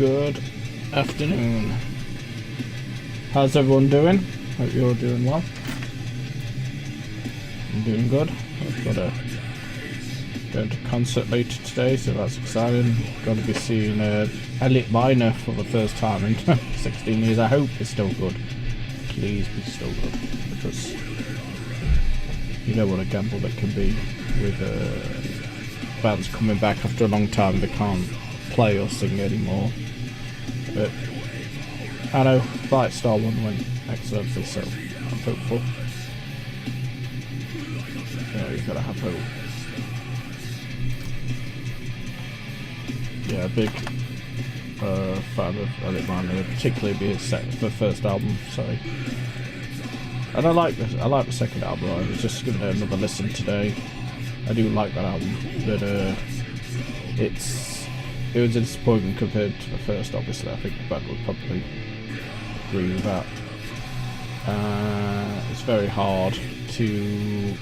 good afternoon. How's everyone doing? Hope you're doing well. I'm doing good. I've got a going to concert later today, so that's exciting. Got to be seeing Elliot Minor for the first time in 16 years. I hope it's still good. Please be still good, because you know what a gamble that can be with bands coming back after a long time. They can't play or sing anymore. But I know Fight Star 1 went excellently, so I'm hopeful. Yeah, you gotta have hope. Yeah, big fan of Elliot Minor, particularly the first album. Sorry, and I like the second album. I was just giving it another listen today. I do like that album, but it was a disappointment compared to the first. Obviously, I think the band would probably agree with that. It's very hard to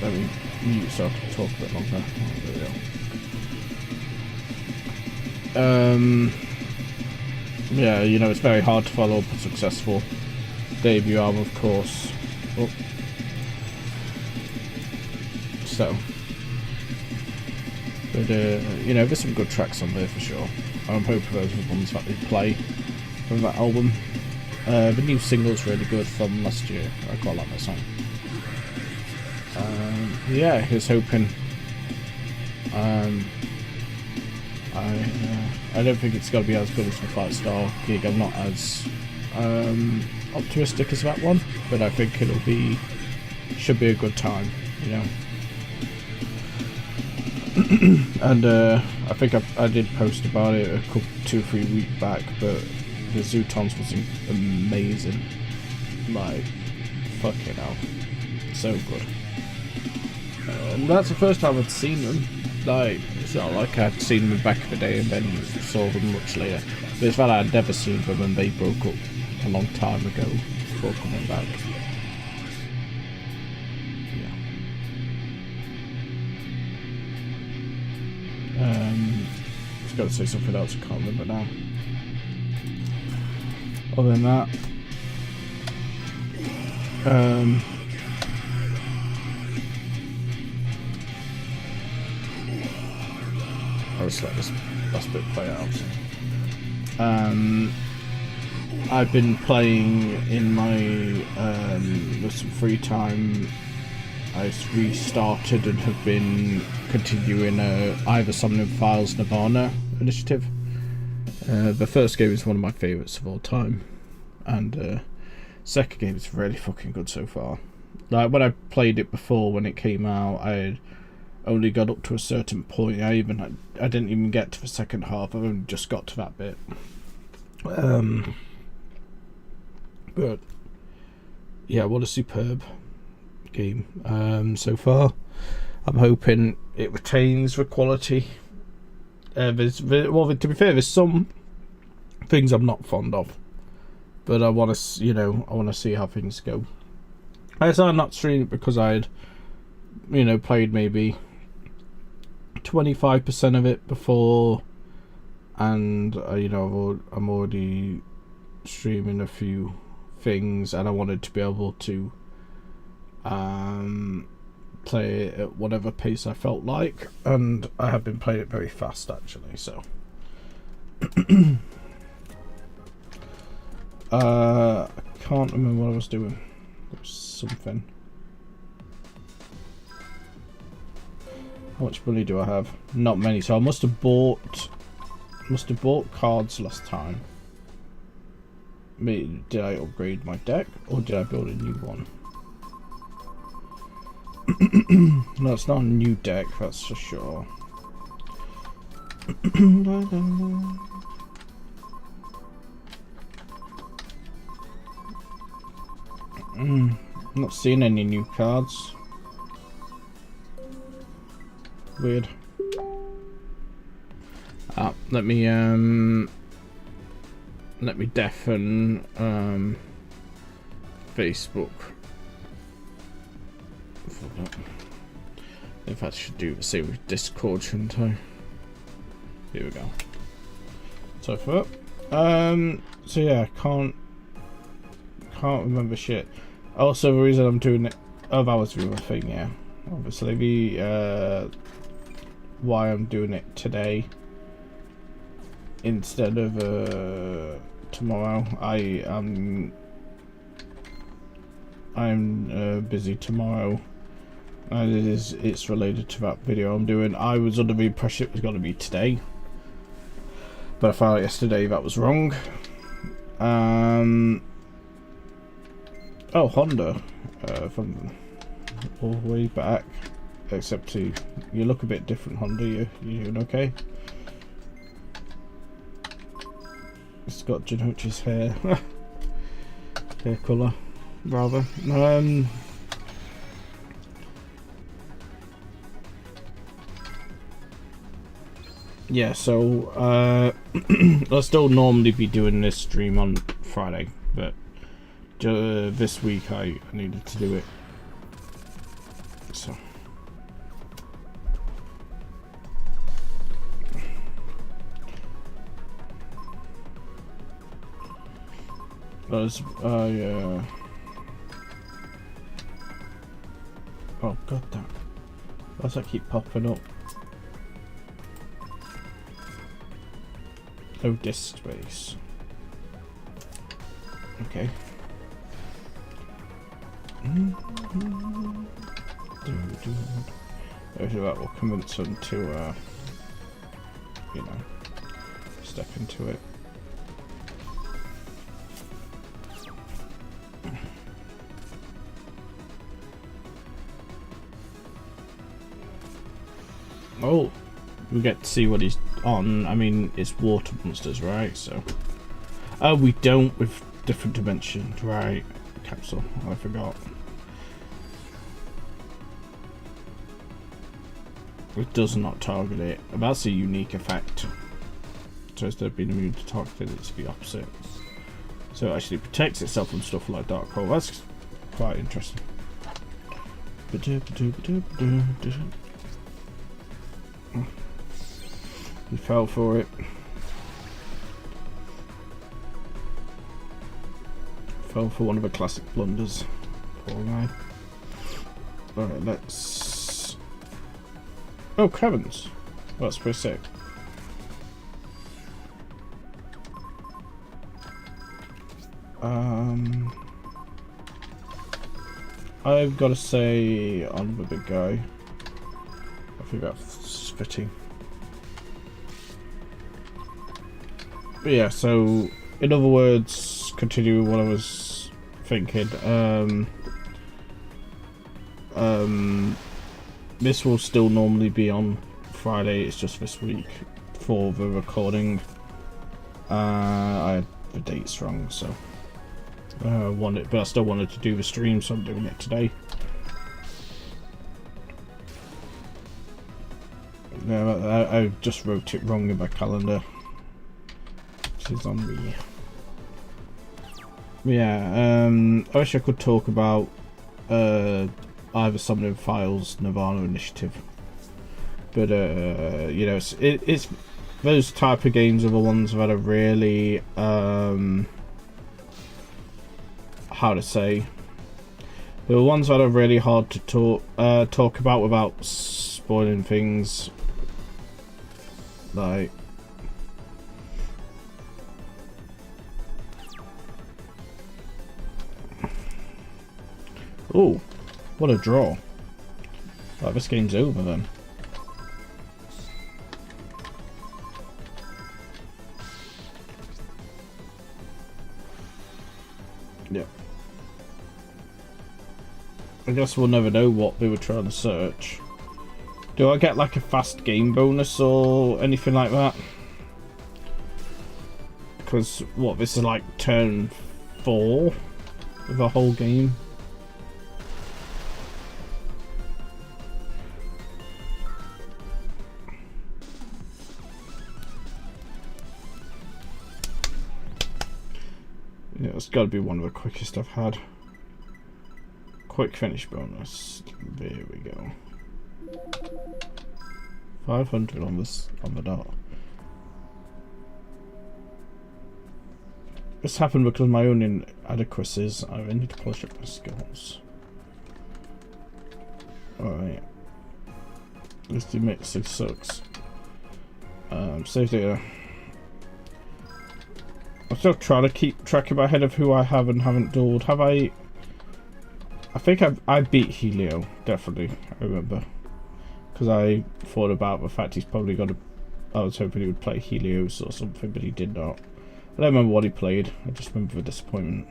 let me mute so I can talk a bit longer. There we go. Yeah, you know, it's very hard to follow up a successful debut album, of course. Oh. So, but you know, there's some good tracks on there for sure. I'm hoping those are the ones that they play from that album. The new single's really good from last year. I quite like that song. Yeah, he's hoping. I don't think it's going to be as good as the Fight Star gig. I'm not as optimistic as that one, but I think should be a good time, you know. And I think I did post about it a couple 2-3 weeks back, but the Zootons was amazing. Like, fucking hell, so good. And that's the first time I'd seen them. Like, it's not like I'd seen them back in the day and then saw them much later. But it's that I'd never seen them and they broke up a long time ago before coming back. Yeah. I was going to say something else, I can't remember now. Other than that, I'll just let this last bit play out. I've been playing in my with some free time. I restarted and have been continuing Either Somnium Files Nirvana initiative. The first game is one of my favourites of all time, and second game is really fucking good so far. Like, when I played it before, when it came out, I only got up to a certain point. I didn't even get to the second half. I only just got to that bit. But yeah, what a superb game so far. I'm hoping it retains the quality. To be fair, there's some things I'm not fond of, but I want to see how things go. I decided not to stream it because I had, played maybe 25% of it before, and I'm already streaming a few things, and I wanted to be able to play it at whatever pace I felt like, and I have been playing it very fast actually, so I can't remember what I was doing. There was something. How much money do I have? Not many, so I must have bought cards last time. Did I upgrade my deck, or did I build a new one? No, it's not a new deck, that's for sure. Not seeing any new cards. Weird. Let me deafen Facebook. In fact, I should do the same with Discord, shouldn't I? Here we go. So for so yeah, I can't remember shit. Also, the reason I'm doing it, oh, that was the other thing, yeah. Obviously, the why I'm doing it today instead of tomorrow. I'm busy tomorrow, and it's related to that video I'm doing. I was under the impression it was going to be today, but I found out yesterday that was wrong. Oh, Honda, from all the way back, except you look a bit different, Honda. You doing okay? It's got Janochi's hair colour, rather. Yeah, so I'll still normally be doing this stream on Friday, but this week I needed to do it. So yeah. Oh god, that. Why does that keep popping up? Oh, disk space. Okay. Hopefully that will convince them to, you know, step into it. Oh, we get to see what he's on. I mean, it's water monsters, right? So, oh, we don't with different dimensions, right? Capsule. I forgot. It does not target it. That's a unique effect. So instead of being immune to targeting, it's the opposite. So it actually protects itself from stuff like dark hole. That's quite interesting. He fell for it. Fell for one of the classic blunders. Poor guy. Alright, let's... Oh, Kevin's. That's pretty sick. I've got to say on the big guy. I think that's fitting. But yeah, so in other words, continue what I was thinking. This will still normally be on Friday. It's just this week for the recording. I had the dates wrong, so but I still wanted to do the stream, so I'm doing it today. No, I just wrote it wrong in my calendar. Which is on me. Yeah, I wish I could talk about either Summoning Files, Nirvana Initiative, but you know, it's those type of games are the ones that are really how to say, the ones that are really hard to talk about without spoiling things. Like, oh, what a draw. Like, this game's over then. Yeah. I guess we'll never know what they were trying to search. Do I get like a fast game bonus or anything like that? Because, what, this is like turn 4 of the whole game? Yeah, it's got to be one of the quickest I've had. Quick finish bonus. There we go. 500 on the dot. This happened because of my own inadequacies. I need to polish up my skills. Alright. This mixing sucks. Save data. I'm still trying to keep track in my head of who I have and haven't dueled. Have I? I think I beat Helio, definitely. I remember. Because I thought about the fact he's probably got a... I was hoping he would play Helios or something, but he did not. I don't remember what he played. I just remember the disappointment.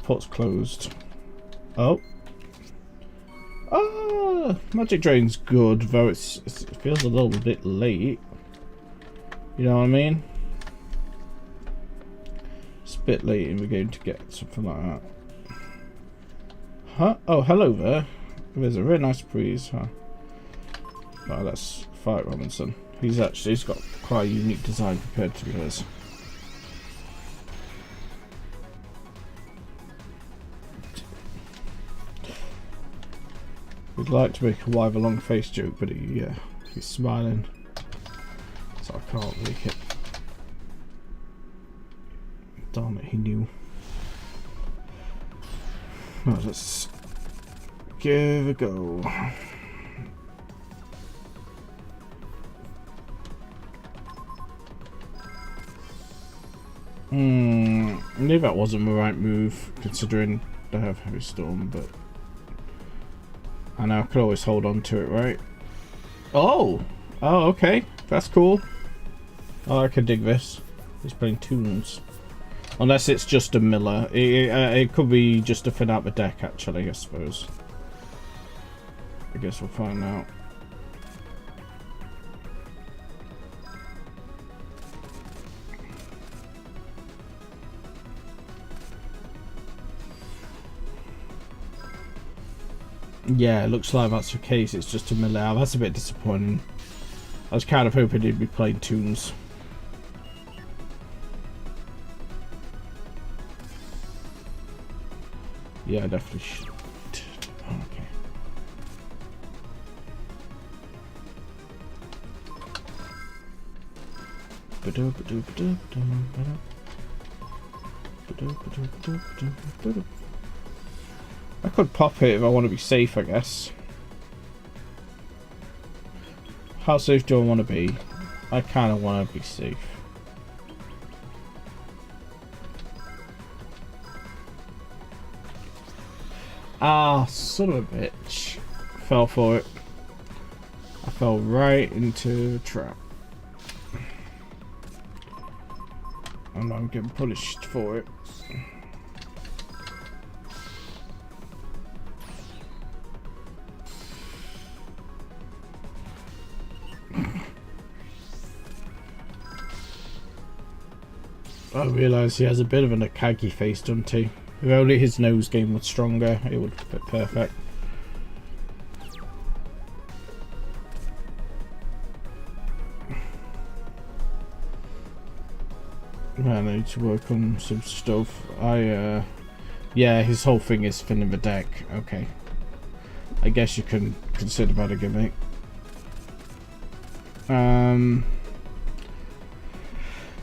Port's closed. Oh. Ah, Magic Drain's good, though it feels a little bit late. You know what I mean? It's a bit late in the game to get something like that. Huh? Oh, hello there. There's a really nice breeze, huh? Oh, let's fight Robinson. He's got quite a unique design compared to hers. We'd like to make a wider long face joke, but he's smiling, so I can't make it. Damn it, he knew. Well, let's give it a go. Maybe that wasn't the right move, considering they have Heavy Storm, but I know I could always hold on to it, right? Oh! Oh, okay. That's cool. Oh, I can dig this. He's playing tunes. Unless it's just a Miller. It could be just to thin out the deck, actually, I suppose. I guess we'll find out. Yeah, it looks like that's the case. It's just a Miller. That's a bit disappointing. I was kind of hoping he'd be playing tunes. Yeah, I definitely should. Okay. I could pop it if I want to be safe, I guess. How safe do I want to be? I kind of want to be safe. Ah, son of a bitch. Fell for it. I fell right into the trap. And I'm getting punished for it. I realise he has a bit of an Arcadia face, doesn't he? If only his nose game was stronger, it would fit perfect. I need to work on some stuff. Yeah, his whole thing is thinning the deck. Okay. I guess you can consider that a gimmick.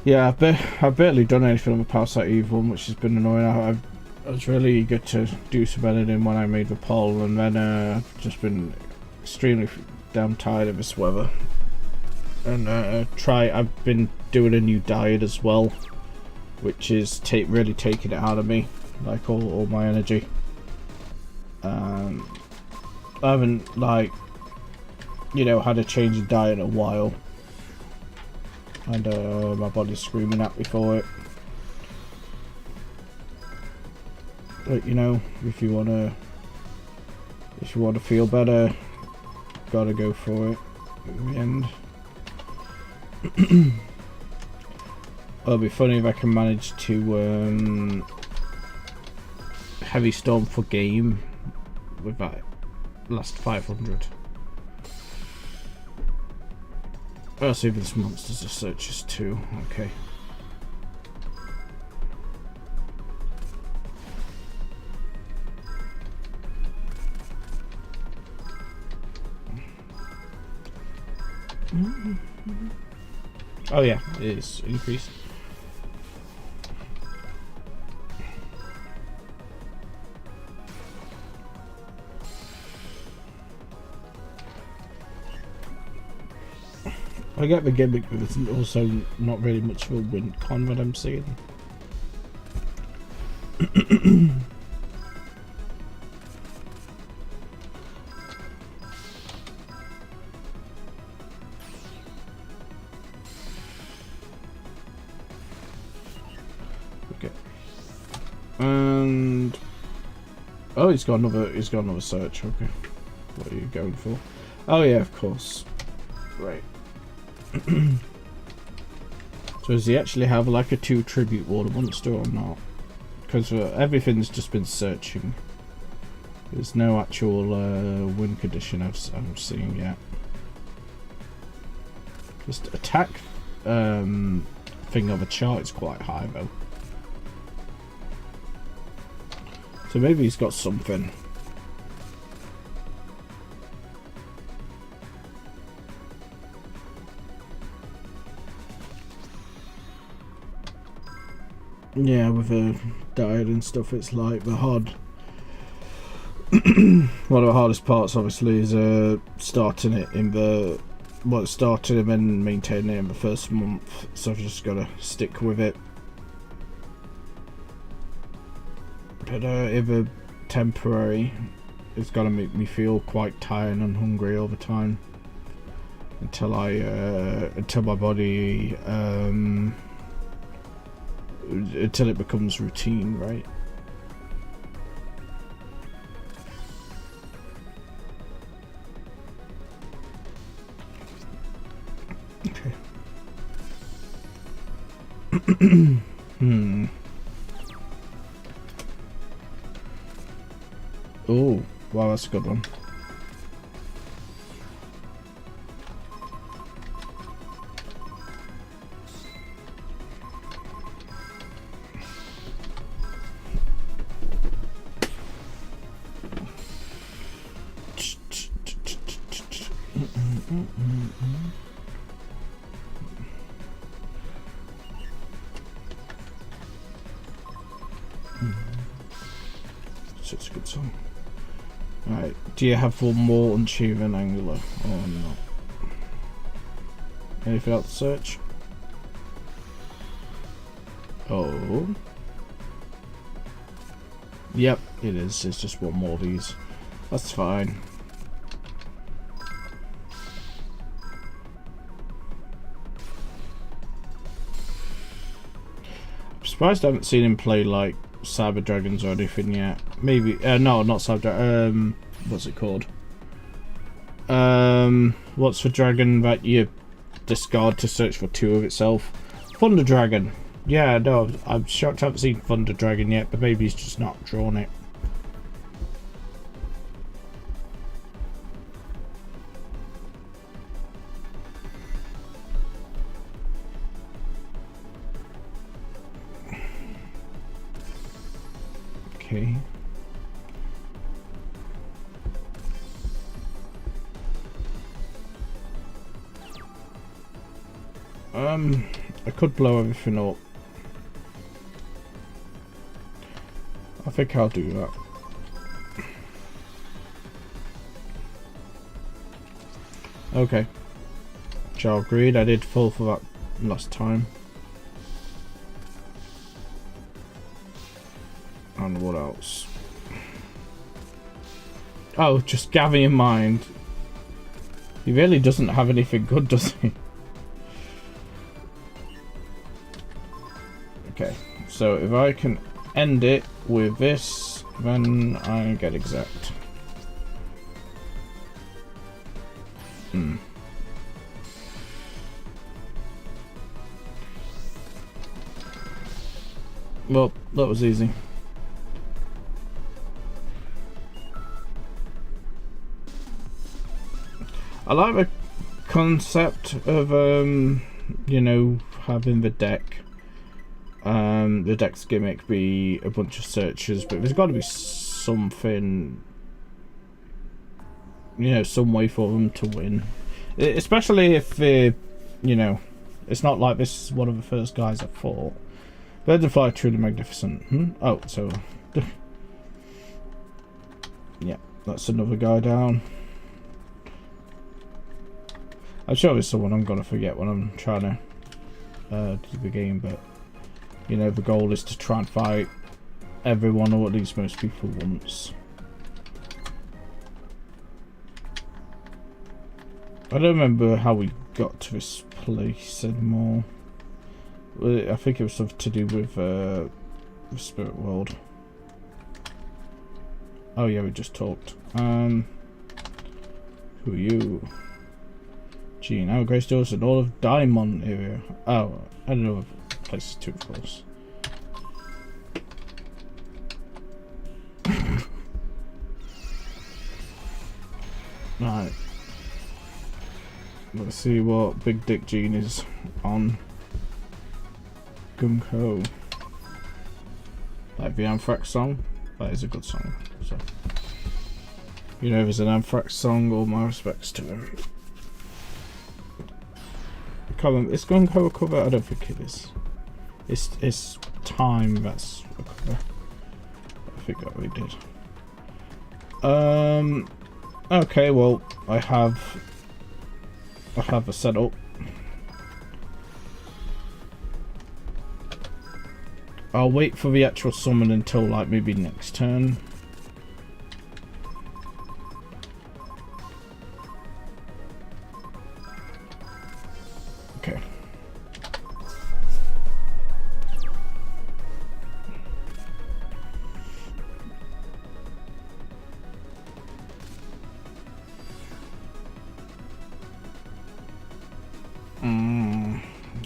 Yeah, I've barely done anything on the Parasite Eve one, which has been annoying. I was really eager to do some editing when I made the poll, and then I've just been extremely damn tired of this weather. And I've been doing a new diet as well, which is really taking it out of me, like all my energy. I haven't, like, had a change in diet in a while. And my body's screaming at me for it. But if you wanna feel better, gotta go for it in the end. It'll be funny if I can manage to Heavy Storm for game with that last 500. Oh, so this monsters are searches too. Okay. Oh yeah, it is increased. I get the gimmick, but it's also not really much of a win con what I'm seeing. Okay. And oh, he's got another search. Okay. What are you going for? Oh yeah, of course. Right. So does he actually have like a 2 tribute water monster or not? Because everything's just been searching. There's no actual win condition I'm seeing yet. Just attack thing of a chart is quite high though. So maybe he's got something. Yeah, with the diet and stuff, it's like the hard. One of the hardest parts, obviously, is starting it in the starting and then maintaining it in the first month. So I've just got to stick with it. But if a temporary, it's gonna make me feel quite tired and hungry all the time until my body until it becomes routine, right? Okay. Oh, wow, that's a good one. Such a good song. Right, do you have one more unachieving angular or not? Anything else to search? Oh. Yep, it is. It's just one more of these. That's fine. I'm surprised I haven't seen him play like Cyber Dragons or anything yet. Maybe no, not Cyber what's it called? What's the dragon that you discard to search for 2 of itself? Thunder Dragon. Yeah, no, I'm shocked I haven't seen Thunder Dragon yet, but maybe he's just not drawn it. Okay. I could blow everything up. I think I'll do that. Okay. Child Greed, I did fall for that last time. And what else? Oh, just Gavin in mind. He really doesn't have anything good, does he? Okay, so if I can end it with this, then I get exact. Well, that was easy. I like the concept of you know, having the deck's gimmick be a bunch of searches, but there's got to be something, you know, some way for them to win, especially if they, you know, It's not like this is one of the first guys I fought. Birds of fly truly magnificent. Oh, so yeah, that's another guy down. I'm sure there's someone I'm gonna forget when I'm trying to do the game, but you know, the goal is to try and fight everyone, or at least most people, once. I don't remember how we got to this place anymore. I think it was something to do with the spirit world. Oh yeah, we just talked. Who are you? Gene, our Grace Doors and all of Diamond area. Oh, I don't know if places too close. Right. Let's see what Big Dick Gene is on. Gung Ho. Like the Anthrax song? That is a good song. So, you know, if it's an Anthrax song, all my respects to him. Is Gung Ho a cover? I don't think it is. It's Time that's a cover. I think that we did. Okay, well, I have a setup. I'll wait for the actual summon until like maybe next turn. Okay.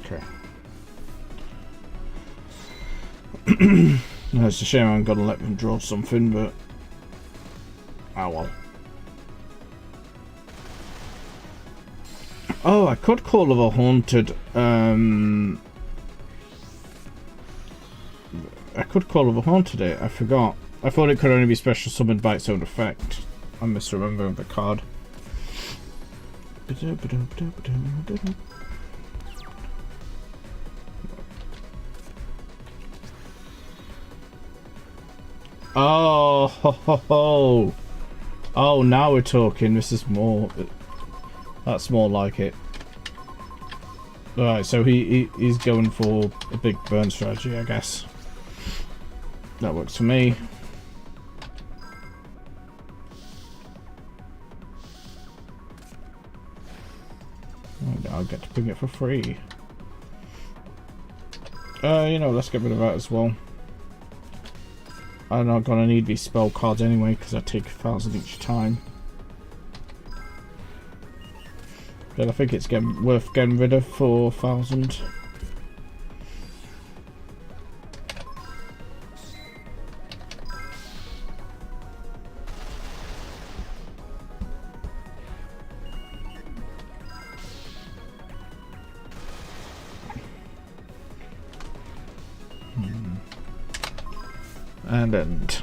Okay. No, it's a shame I'm gonna let them draw something, but oh well. Oh, I could call of a haunted. I could call of a haunted it. I forgot. I thought it could only be special summoned by its own effect. I'm misremembering the card. Oh, ho, ho, ho. Oh, now we're talking. This is more. That's more like it. Alright, so he's going for a big burn strategy, I guess. That works for me. And I'll get to bring it for free. You know, let's get rid of that as well. I'm not gonna need these spell cards anyway because I take 1,000 each time. But I think it's worth getting rid of for 1,000. And end.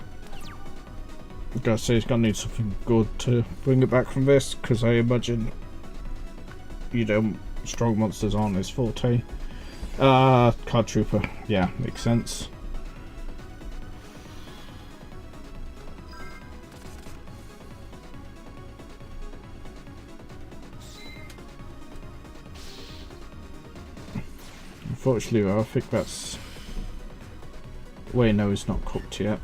I gotta say, it's gonna need something good to bring it back from this, because I imagine, you know, strong monsters aren't his forte. Card Trooper. Yeah, makes sense. Unfortunately, I think that's... Wait, no, it's not cooked yet.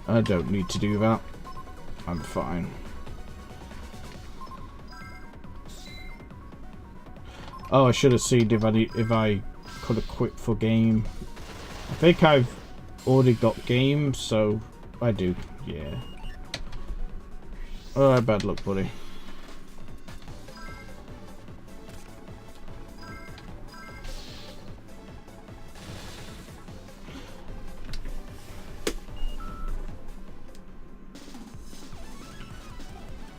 I don't need to do that. I'm fine. Oh, I should have seen if I could have quit for game. I think I've already got game, so I do. Yeah. Alright, bad luck, buddy.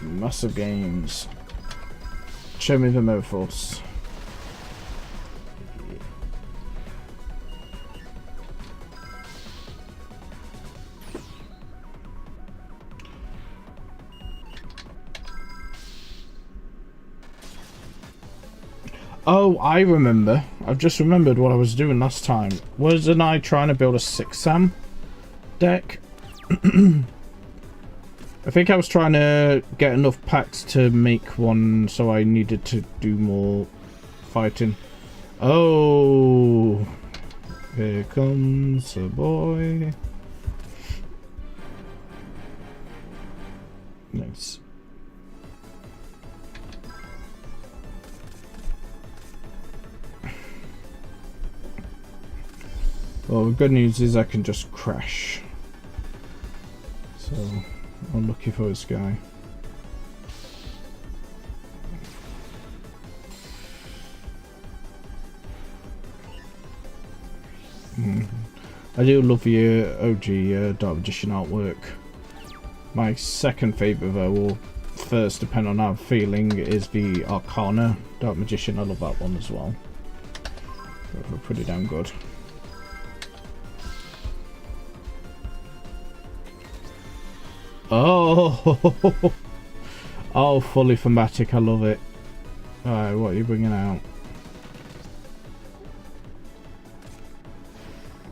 Massive games. Show me the Moforce. Oh, I remember. I've just remembered what I was doing last time. Wasn't I trying to build a 6-Sam deck? I think I was trying to get enough packs to make one, so I needed to do more fighting. Oh, here comes a boy. Nice. Well, the good news is I can just crash. So, I'm lucky for this guy. I do love the OG Dark Magician artwork. My second favourite, though, or first, depending on how I'm feeling, is the Arcana Dark Magician. I love that one as well. They're pretty damn good. Oh, oh, fully thematic. I love it. Alright, what are you bringing out?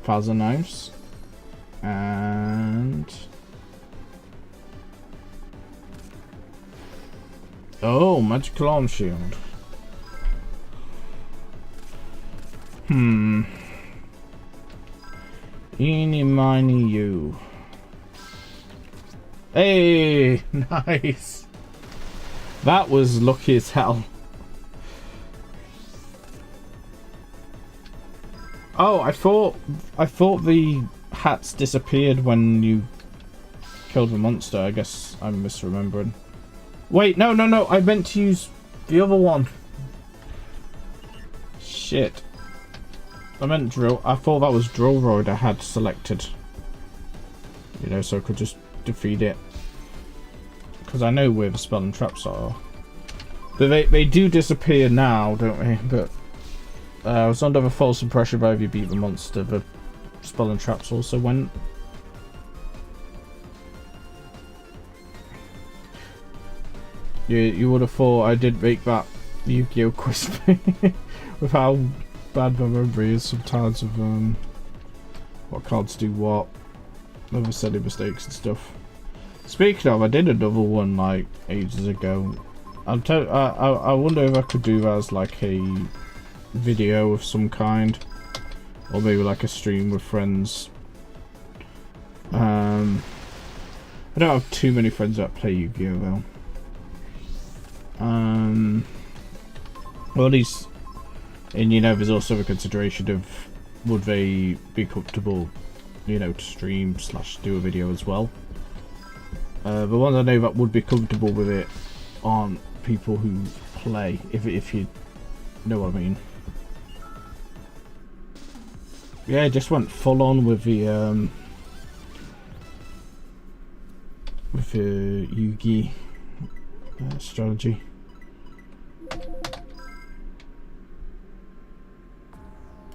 1,000 knives and oh, magical arm shield. Eeny miny you. Hey, nice. That was lucky as hell. Oh, I thought the hats disappeared when you killed the monster. I guess I'm misremembering. Wait, no. I meant to use the other one. Shit. I meant drill. I thought that was Drillroid I had selected. You know, so I could just defeat it. Because I know where the spell and traps are. But they do disappear now, don't they? But I was under the false impression that if you beat the monster, the spell and traps also went. You would have thought I did make that Yu-Gi-Oh quiz with how bad my memory is sometimes of what cards do what, other silly mistakes and stuff. Speaking of, I did another one like ages ago. I wonder if I could do that as like a video of some kind, or maybe like a stream with friends. I don't have too many friends that play Yu-Gi-Oh though. Well, at least, and you know, there's also a consideration of would they be comfortable, you know, to stream / do a video as well. The ones I know that would be comfortable with it aren't people who play, if you know what I mean. Yeah, I just went full on with the Yu-Gi strategy.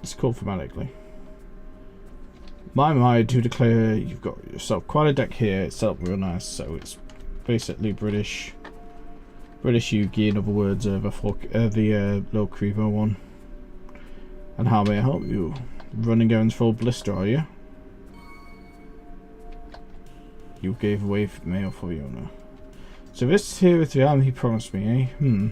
It's called thematically. My to declare you've got yourself quite a deck here. It's set up real nice, so it's basically British Yu-Gi, in other words, the Low Crevo one. And how may I help you? Running errands for Blister, are you? You gave away mail for you, no? So this here is the arm he promised me, eh?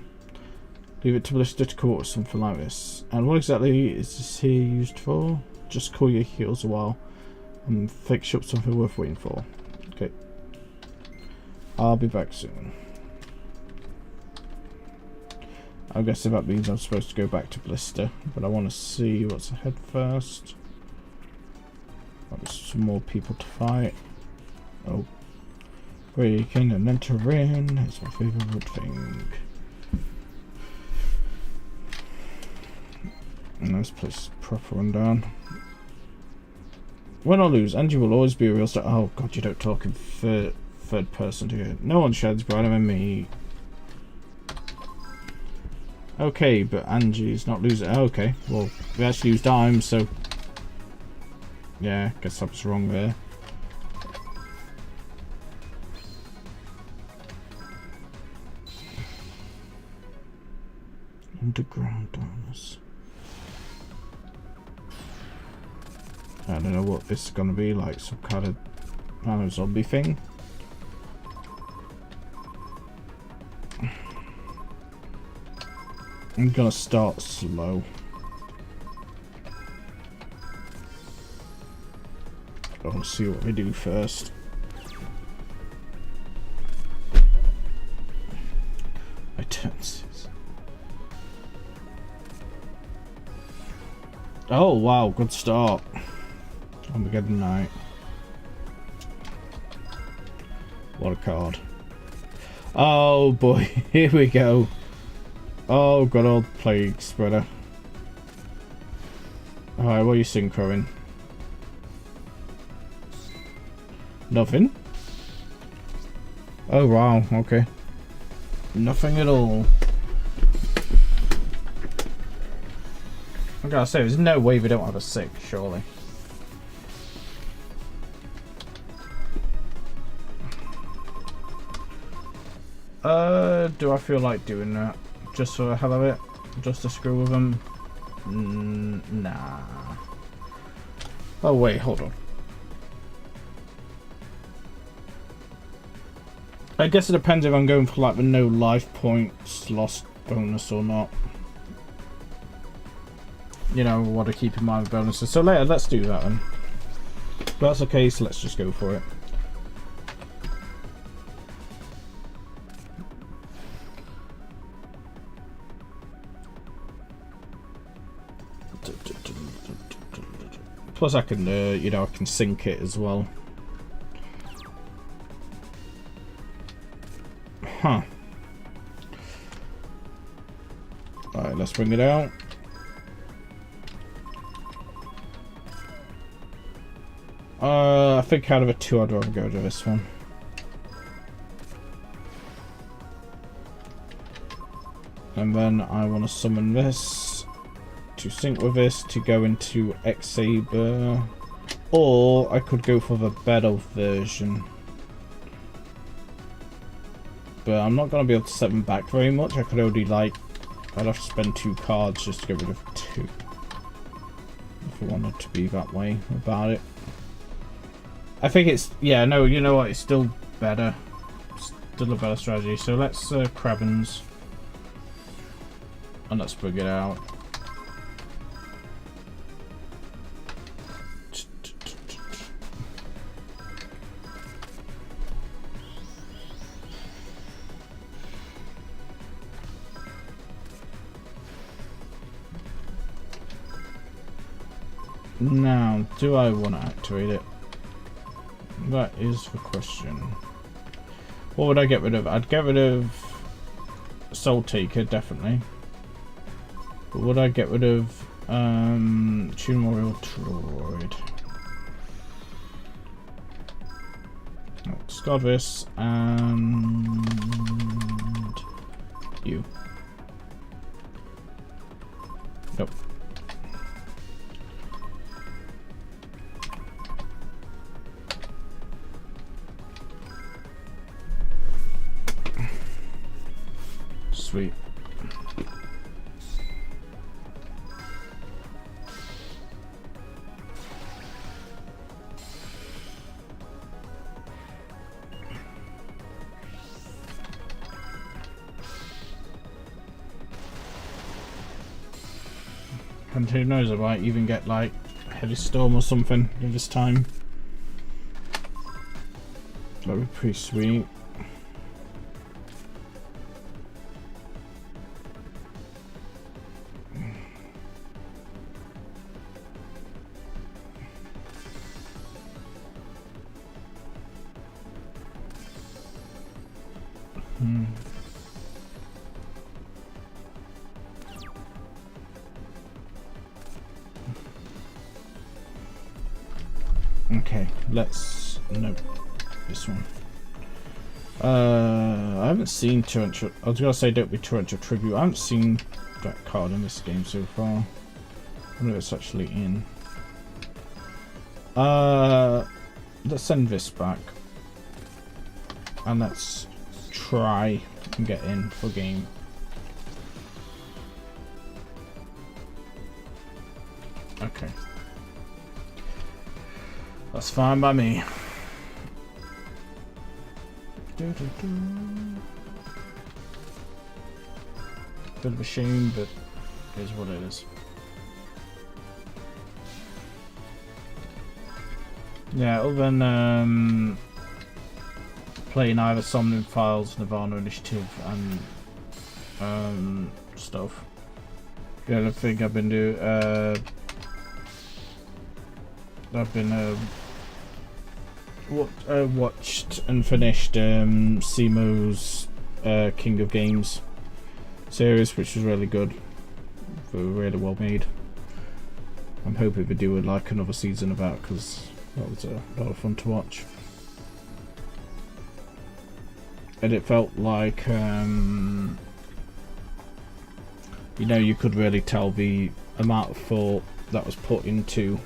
Leave it to Blister to come up with something like this. And what exactly is this here used for? Just cool your heels a while and fix up something worth waiting for. Okay. I'll be back soon. I guess that means I'm supposed to go back to Blister, but I want to see what's ahead first. There's some more people to fight. Oh. Breaking and entering is my favourite thing. Nice place, proper rundown. Win or lose, Angie will always be a real star. Oh god, you don't talk in third person to it. No one sheds brighter than me. Okay, but Angie's not losing. Okay, well, we actually used dimes, so yeah, guess I was wrong there. Underground darkness. I don't know what this is gonna be, like some kind of, I don't know, zombie thing. I'm gonna start slow. I want to see what we do first. I turn this. Oh wow, good start. Armageddon Night. What a card. Oh boy, here we go. Oh, good old Plague Spreader. Alright, what are you synchroing? Nothing? Oh wow, okay. Nothing at all. I gotta say, there's no way we don't have a 6, surely. Do I feel like doing that? Just for the hell of it? Just to screw with them? Nah. Oh wait, hold on. I guess it depends if I'm going for like the no life points lost bonus or not. You know, what to keep in mind with bonuses. So later, let's do that then. If that's the case, let's just go for it. Plus I can, you know, I can sync it as well. Huh. Alright, let's bring it out. I think out of the two, I'd rather go to this one. And then I want to summon this to sync with this to go into X-Saber. Or I could go for the better version. But I'm not going to be able to set them back very much. I could only, like, I'd have to spend 2 cards just to get rid of 2. If I wanted to be that way about it. I think it's, yeah, no, you know what, it's still better. Still a better strategy. So let's Krabens. And let's bring it out. Now, do I want to activate it? That is the question. What would I get rid of? I'd get rid of Soul Taker, definitely. But would I get rid of Tumorial Droid? Discard this and you. Nope. Sweet. And who knows, I might even get like Heavy Storm or something in this time. That would be pretty sweet. Okay, let's, nope, this one. I haven't seen Torrential. I was gonna say don't be Torrential Tribute. I haven't seen that card in this game so far. I wonder if it's actually in. Let's send this back. And let's try and get in for game. Okay. That's fine by me. Bit of a shame, but it is what it is. Yeah, other than playing either Somnium Files, Nirvana Initiative, and stuff. The other thing I've been doing, I've been watched and finished Simo's King of Games series, which was really good. Really well made. I'm hoping they do like another season of that because that was a lot of fun to watch. And it felt like, you know, you could really tell the amount of thought that was put into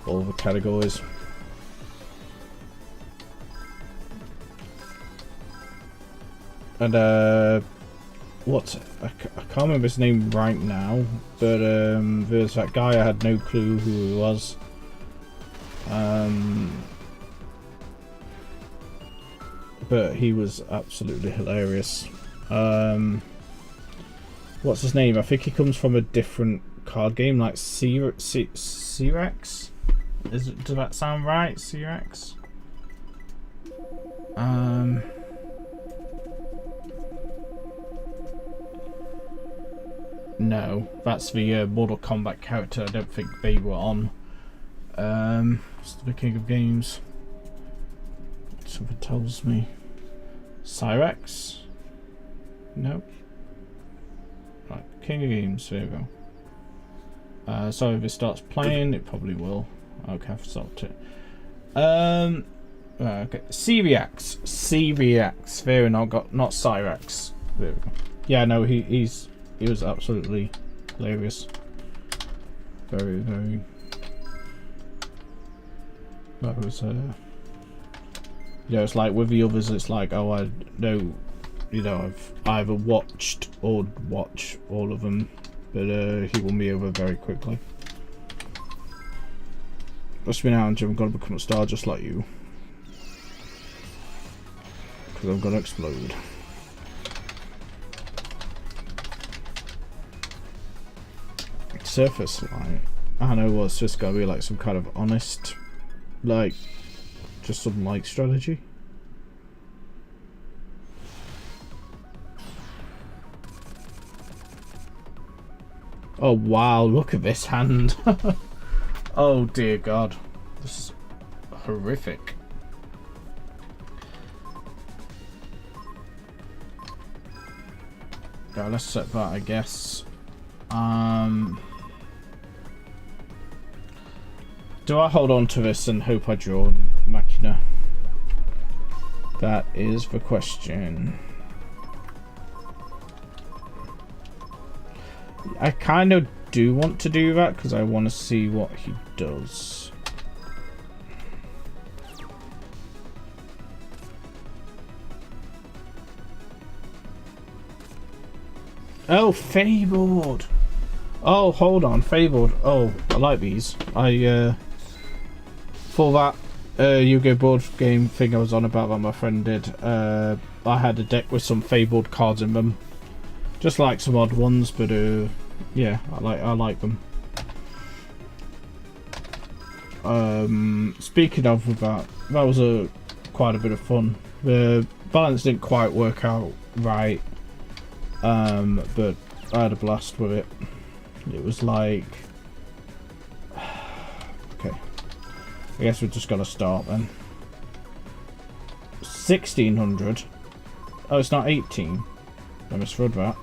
all the categories. And what I can't remember his name right now, but there's that guy I had no clue who he was. But he was absolutely hilarious. What's his name? I think he comes from a different card game, like C-Rex? Does that sound right? C-Rex? No, that's the Mortal Kombat character. I don't think they were on the King of Games. Something tells me Cyrex? No. Right, King of Games, there we go. So if it starts playing, it probably will. Okay, I've stopped it. Okay, CVX. Fair enough, not Cyrex. There we go. Yeah, no, he was absolutely hilarious. Very, very. That was yeah, it's like with the others, it's like, oh, I know, you know, I've either watched or watch all of them, but he won me over very quickly. Trust me now, Andrew, I'm gonna become a star just like you, because I'm gonna explode. Surface light. I know, well, it's just gotta be like some kind of honest, like, just some like strategy. Oh wow, look at this hand. Oh dear God, this is horrific. Yeah, let's set that, I guess. Do I hold on to this and hope I draw Machina? That is the question. I kind of do want to do that because I want to see what he does. Oh, Fabled! Oh, hold on, Fabled. Oh, I like these. For that Yu-Gi-Oh! Board game thing I was on about that my friend did, I had a deck with some Fabled cards in them. Just like some odd ones, but yeah, I like them. Speaking of with that was quite a bit of fun. The balance didn't quite work out right, but I had a blast with it. It was like, okay, I guess we're just gonna start then. 1600. Oh, it's not 18. I misread that.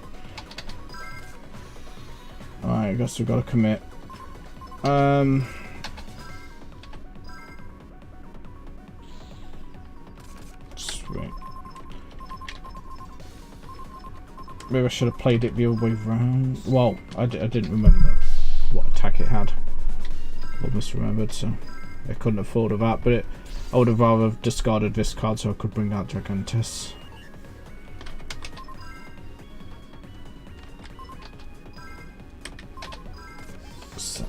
Alright, I guess we've got to commit. Sweet. Maybe I should have played it the other way round. Well, I didn't remember what attack it had. I misremembered, so I couldn't afford that. But I would have rather discarded this card so I could bring out Gigantus. So.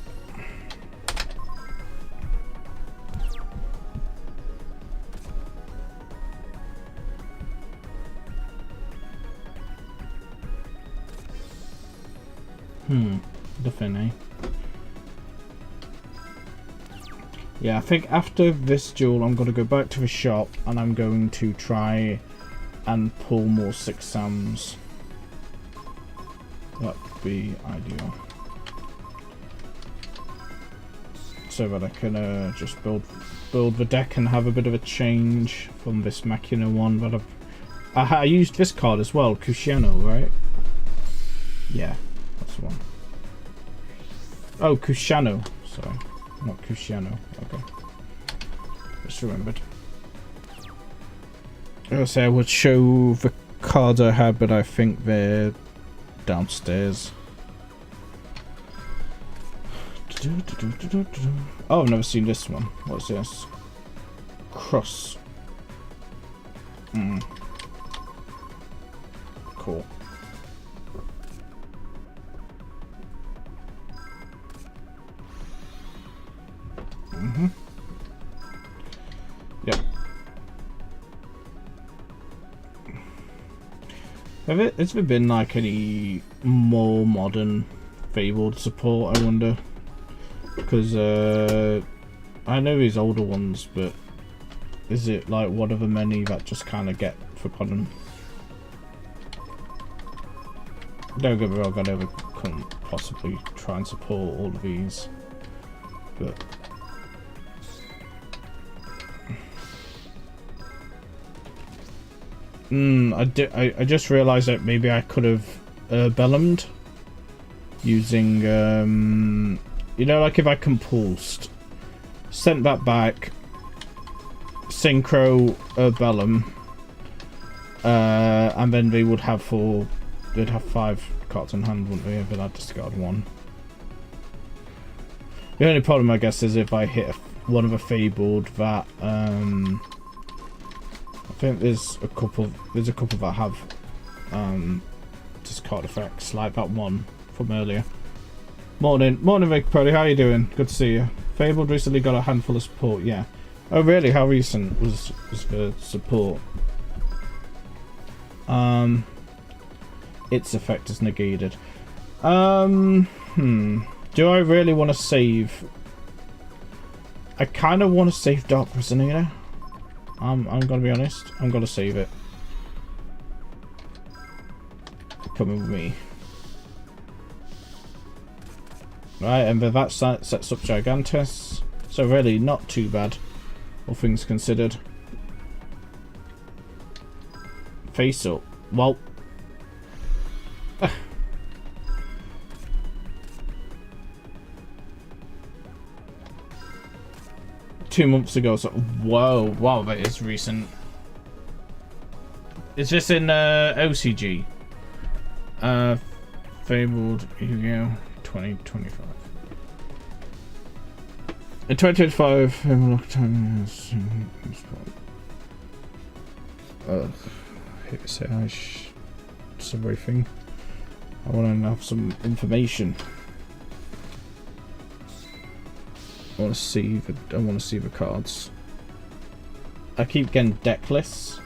Nothing, eh? Yeah, I think after this duel I'm going to go back to the shop and I'm going to try and pull more 6 Sams. That would be ideal. So that I can just build the deck and have a bit of a change from this Machina one. But I used this card as well, Cusciano, right? Yeah, that's the one. Oh, Cusciano. Sorry, not Cusciano. Okay, just remembered. I say I would show the cards I had, but I think they're downstairs. Oh, I've never seen this one. What's this? Cross. Cool. Yep. Has there been like any more modern Fabled support, I wonder? Because I know these older ones, but is it like one of the many that just kind of get forgotten? Don't get me wrong, I never couldn't possibly try and support all of these, but I just realised that maybe I could have Bellumed using you know, like if I compulsed, sent that back, synchro Bellum, and then they would have they'd have 5 cards in hand, wouldn't they? But I'd discard 1. The only problem, I guess, is if I hit one of a Fabled that I think there's a couple that have discard effects, like that one from earlier. Morning, Vic Proddy, how you doing? Good to see you. Fabled recently got a handful of support, yeah. Oh really? How recent was the support? Its effect is negated. Do I really want to save? I kind of want to save Dark Resonator. I'm gonna be honest. I'm gonna save it. Coming with me. Right, and then that sets up Gigantus. So really, not too bad, all things considered. Face up. Well. 2 months ago, so wow, that is recent. Is this in OCG? Fabled, here we go, 2025. In 2025, Fabled time is. Hit say it's everything. I want to have some information. I want to see the cards. I keep getting deck lists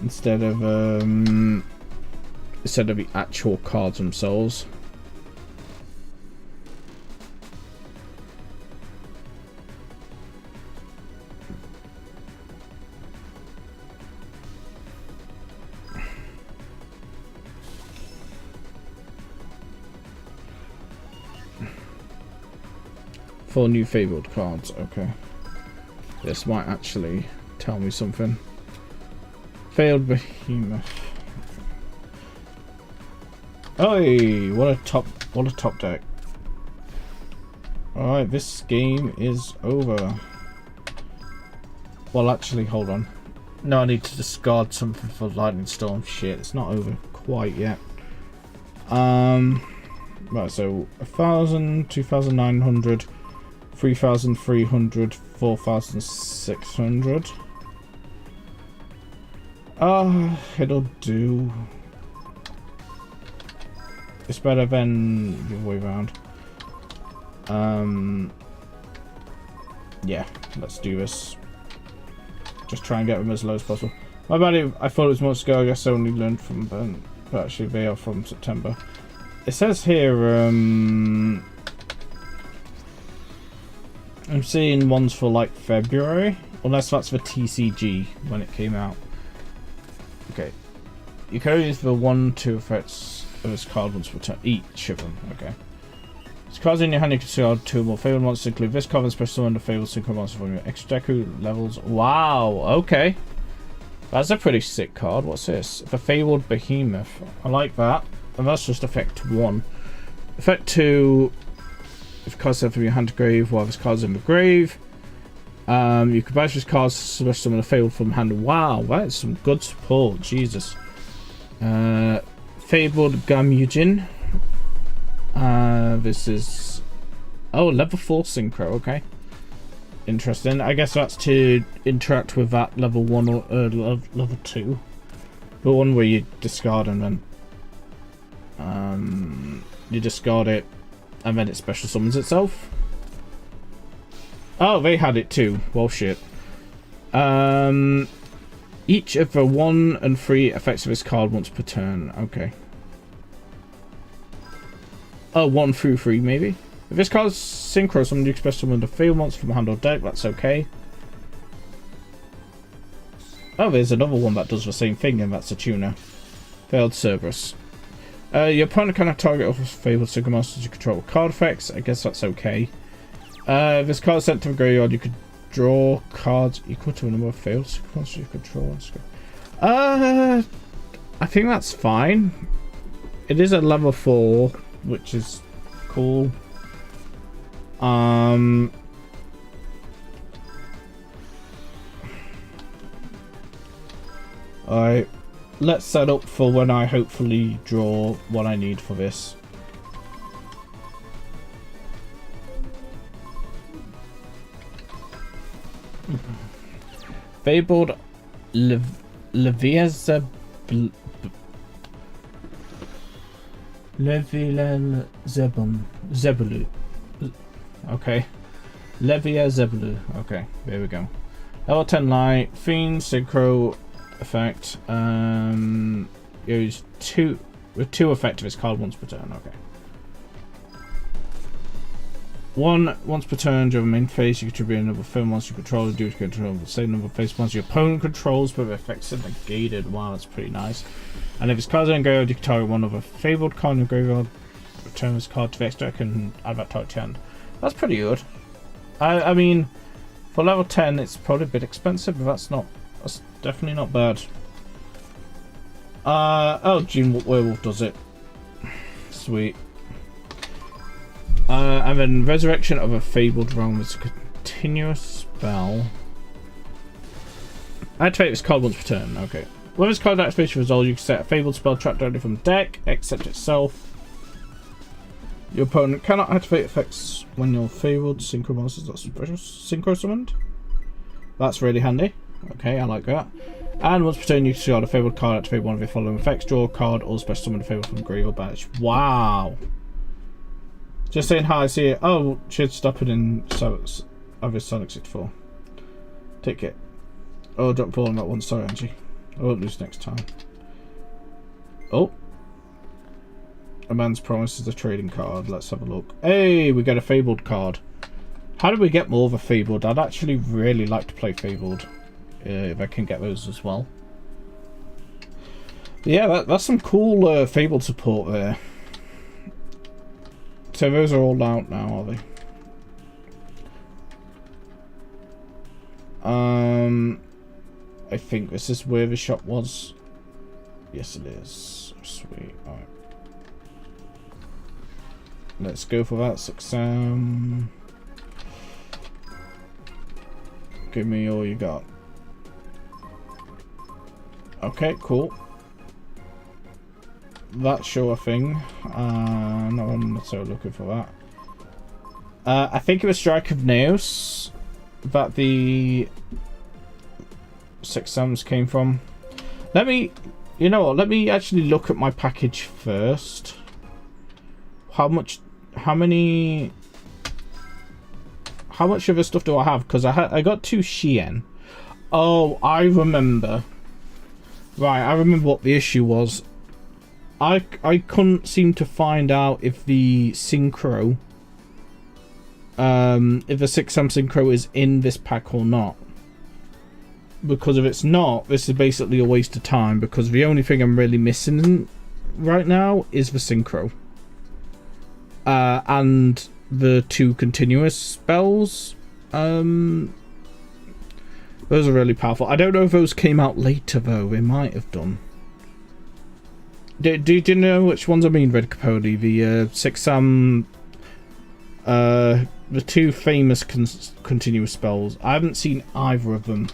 instead of the actual cards themselves. Four new Fabled cards, okay. This might actually tell me something. Failed Behemoth. Oi, what a top deck. Alright, this game is over. Well, actually, hold on. No, I need to discard something for Lightning Storm. Shit, it's not over quite yet. Right, so 1,000, 2,900, 3,300, 4,600. It'll do. It's better than the other way around. Yeah, let's do this. Just try and get them as low as possible. My bad, I thought it was months ago. I guess I only learned from them, but actually they are from September. It says here, I'm seeing ones for like February, unless that's for TCG when it came out. Okay, you can only use the 1-2 effects of this card once per turn, each of them. Okay. It's cards in your hand you can discard 2 or more fabled monsters, include this card and special summon the fabled synchro monster from your extra deck levels. Wow, okay. That's a pretty sick card. What's this? The Fabled Behemoth. I like that. And that's just effect 1. Effect 2, if cards sent from your hand to grave while this card's in the grave. You can banish this card, special summon a fabled from hand. Wow, that is some good support. Jesus. Fabled Gamujin. This is... Oh, level 4 synchro, okay. Interesting. I guess that's to interact with that level 1 or level 2. The one where you discard and then... you discard it and then it special summons itself. Oh, they had it too. Well, shit. Each of the 1 and 3 effects of this card once per turn. Okay. Oh, 1 through 3 maybe. If this card's synchro, someone you can special summon the field monster from hand or deck. That's okay. Oh, there's another one that does the same thing, and that's a tuner. Failed Cerberus. Your opponent cannot target off fabled synchro monsters you control with card effects. I guess that's okay. If this card is sent to the graveyard, you could draw cards equal to a number of failed synchro monsters you control. I think that's fine. It is a level 4, which is cool. Alright, let's set up for when I hopefully draw what I need for this. Fabled Leviazeblu. Zebulu. Okay. Leviazeblu. Okay, there we go. Level 10 light. Fiend synchro effect. Use 2 with 2 effect of its card once per turn. Okay. 1 once per turn during main phase, you contribute another film monster you control. Do to control the same number of face monsters your opponent controls, but the effects are negated. Wow, that's pretty nice. And if its cards are in graveyard, you can target one of a fabled card in the graveyard. Return this card to the extra deck and add that target to hand. That's pretty good. I mean, for level 10, it's probably a bit expensive, but that's definitely not bad. Oh, Gene Werewolf does it. Sweet. And then Resurrection of a Fabled Realm is a continuous spell. Activate this card once per turn. Okay. When this card activation resolves, you can set a Fabled spell trapped directly from the deck, except itself. Your opponent cannot activate effects when your Fabled synchro monsters are special synchro summoned. That's really handy. Okay, I like that. And once per turn, you can discard a Fabled card, activate one of your following effects, draw a card, or special summon a Fabled from the grave or banish. Wow! Just saying how I see it. Oh, should stop it in Sonic 64. Take it. Oh, drop ball on that one. Sorry, Angie. I won't lose next time. Oh. A man's promise is a trading card. Let's have a look. Hey, we get a Fabled card. How do we get more of a Fabled? I'd actually really like to play Fabled. If I can get those as well. But yeah, that's some cool Fabled support there. So those are all out now, are they? I think this is where the shop was. Yes, it is. Sweet. Alright. Let's go for that. 6 Give me all you got. Okay, cool. that sure thing. No, I'm not so looking for that. I think it was Strike of Neos that the 6 Sams came from. Let me, you know what? Let me actually look at my package first. How much other stuff do I have? Because I got 2 Shien. Oh, I remember. Right, I remember what the issue was. I couldn't seem to find out if the synchro, if the 6 Sam synchro is in this pack or not. Because if it's not, this is basically a waste of time, because the only thing I'm really missing right now is the synchro. And the 2 continuous spells. Those are really powerful. I don't know if those came out later, though. They might have done. Do you know which ones I mean, Red Capote? The 6 Sam... the 2 famous continuous spells. I haven't seen either of them.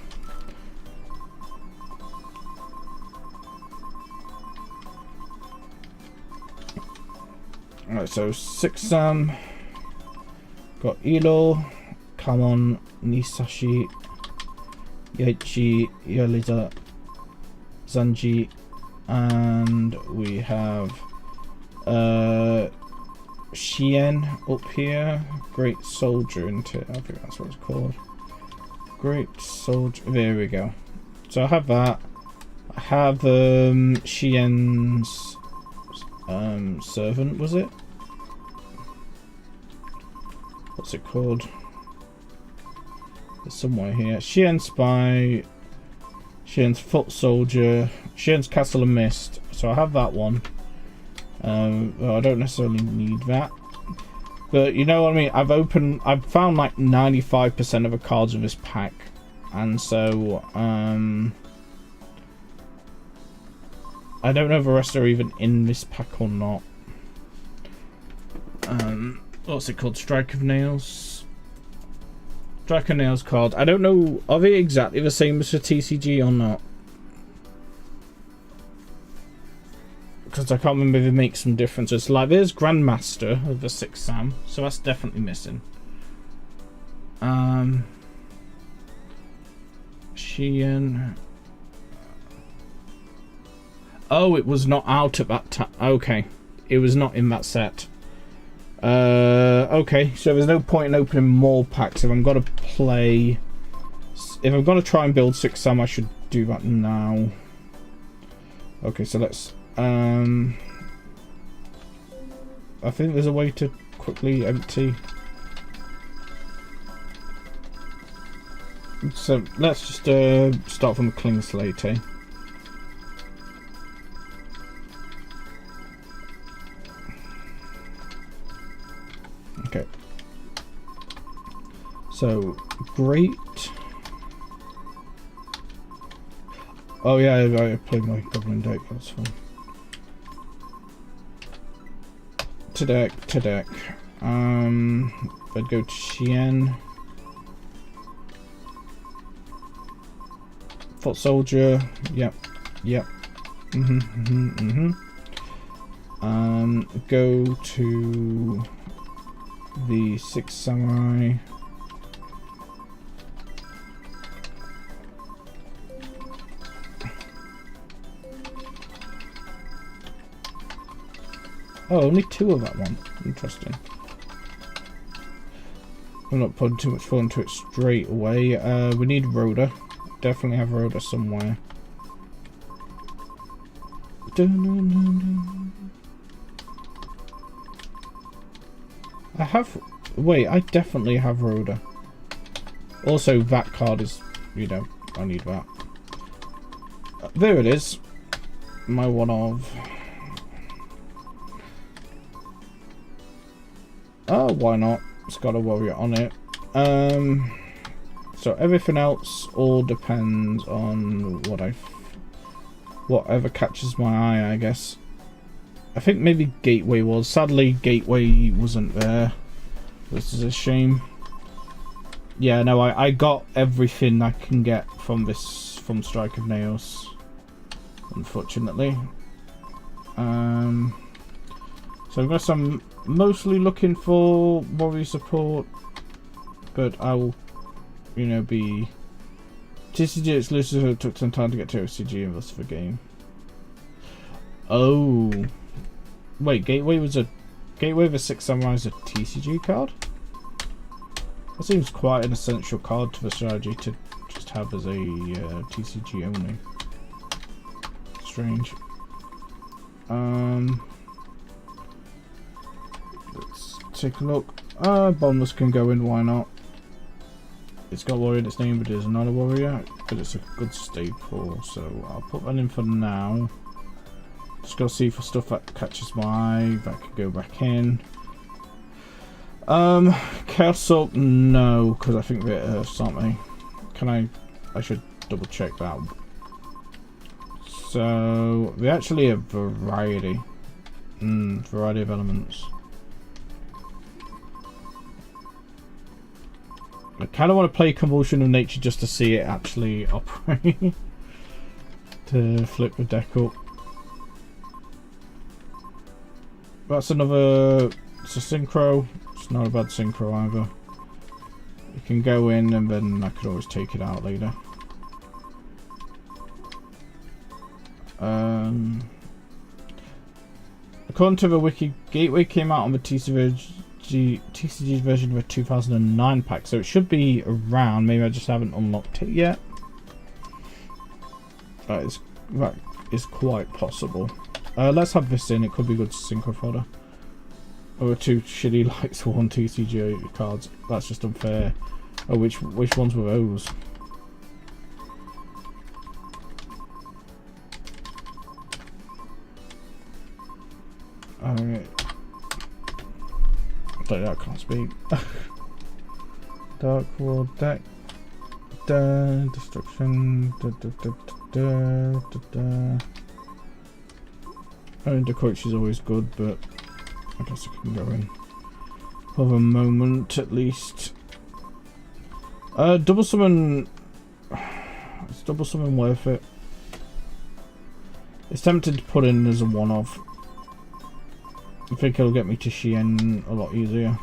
Alright, so 6 Sam. Got Ilo, Kamon, Nisashi, Yaichi, Yoliza, Zanji, and we have Shien up here. Great Soldier, isn't it? I think that's what it's called. Great Soldier. There we go. So I have that. I have Shien's servant, was it? What's it called? It's somewhere here. Shien's Spy, Shien's Foot Soldier, Shien's Castle of Mist. So I have that one. Well, I don't necessarily need that, but you know what I mean. I've found like 95% of the cards of this pack, and so I don't know if the rest are even in this pack or not. What's it called? Strike of Nails. Strike of Nails cards. I don't know. Are they exactly the same as the TCG or not? Because I can't remember if it makes some differences. Like, there's Grandmaster of the 6 Sam, so that's definitely missing. Shien. Oh, it was not out at that time. Okay, it was not in that set. Okay, so there's no point in opening more packs. If I'm gonna play, if I'm gonna try and build 6 Sam, I should do that now. Okay, so let's. I think there's a way to quickly empty. So let's just start from a clean slate, eh? Okay. So great. Oh yeah, I played my Goblin deck. That's fine. To deck. I'd go to Shien. Foot Soldier. Yep. Go to the 6 Samurai. Oh, only 2 of that one. Interesting. I'm not putting too much thought into it straight away. We need Rhoda. Definitely have Rhoda somewhere. I have... Wait, I definitely have Rhoda. Also, that card is... You know, I need that. There it is. My one of... Oh, why not? It's got a warrior on it. So everything else all depends on whatever catches my eye, I guess. I think maybe Gateway was. Sadly, Gateway wasn't there. This is a shame. Yeah, no, I got everything I can get from Strike of Naos, unfortunately. So I guess I'm mostly looking for warrior support, but I will, you know, be TCG exclusive. It took some time to get to OCG and rest of the game. Oh, wait, Gateway of the Six Samurais a TCG card? That seems quite an essential card to the strategy to just have as a TCG only. Strange. Let's take a look. Bombers can go in, why not? It's got warrior in its name, but it is not a warrior. But it's a good staple, so I'll put that in for now. Just gotta see for stuff that catches my eye, that could go back in. Chaos Salt, no, because I think they're Earths, aren't they? I should double check that. So, they're actually a variety. Variety of elements. I kind of want to play Convulsion of Nature just to see it actually operate. To flip the deck up. That's another... It's a synchro. It's not a bad synchro either. You can go in and then I could always take it out later. According to the wiki, Gateway came out on the TCG version of a 2009 pack, so it should be around. Maybe I just haven't unlocked it yet. That is quite possible. Let's have this in. It could be good synchro fodder. Oh, two shitty lights for one TCG cards. That's just unfair. Oh, which ones were those? Alright. I can't speak. Dark World deck. Destruction. I mean, Decoich is always good, but I guess I can go in for the moment at least. Double summon. Is double summon worth it? It's tempted to put in as a one-off. I think it'll get me to Shien a lot easier.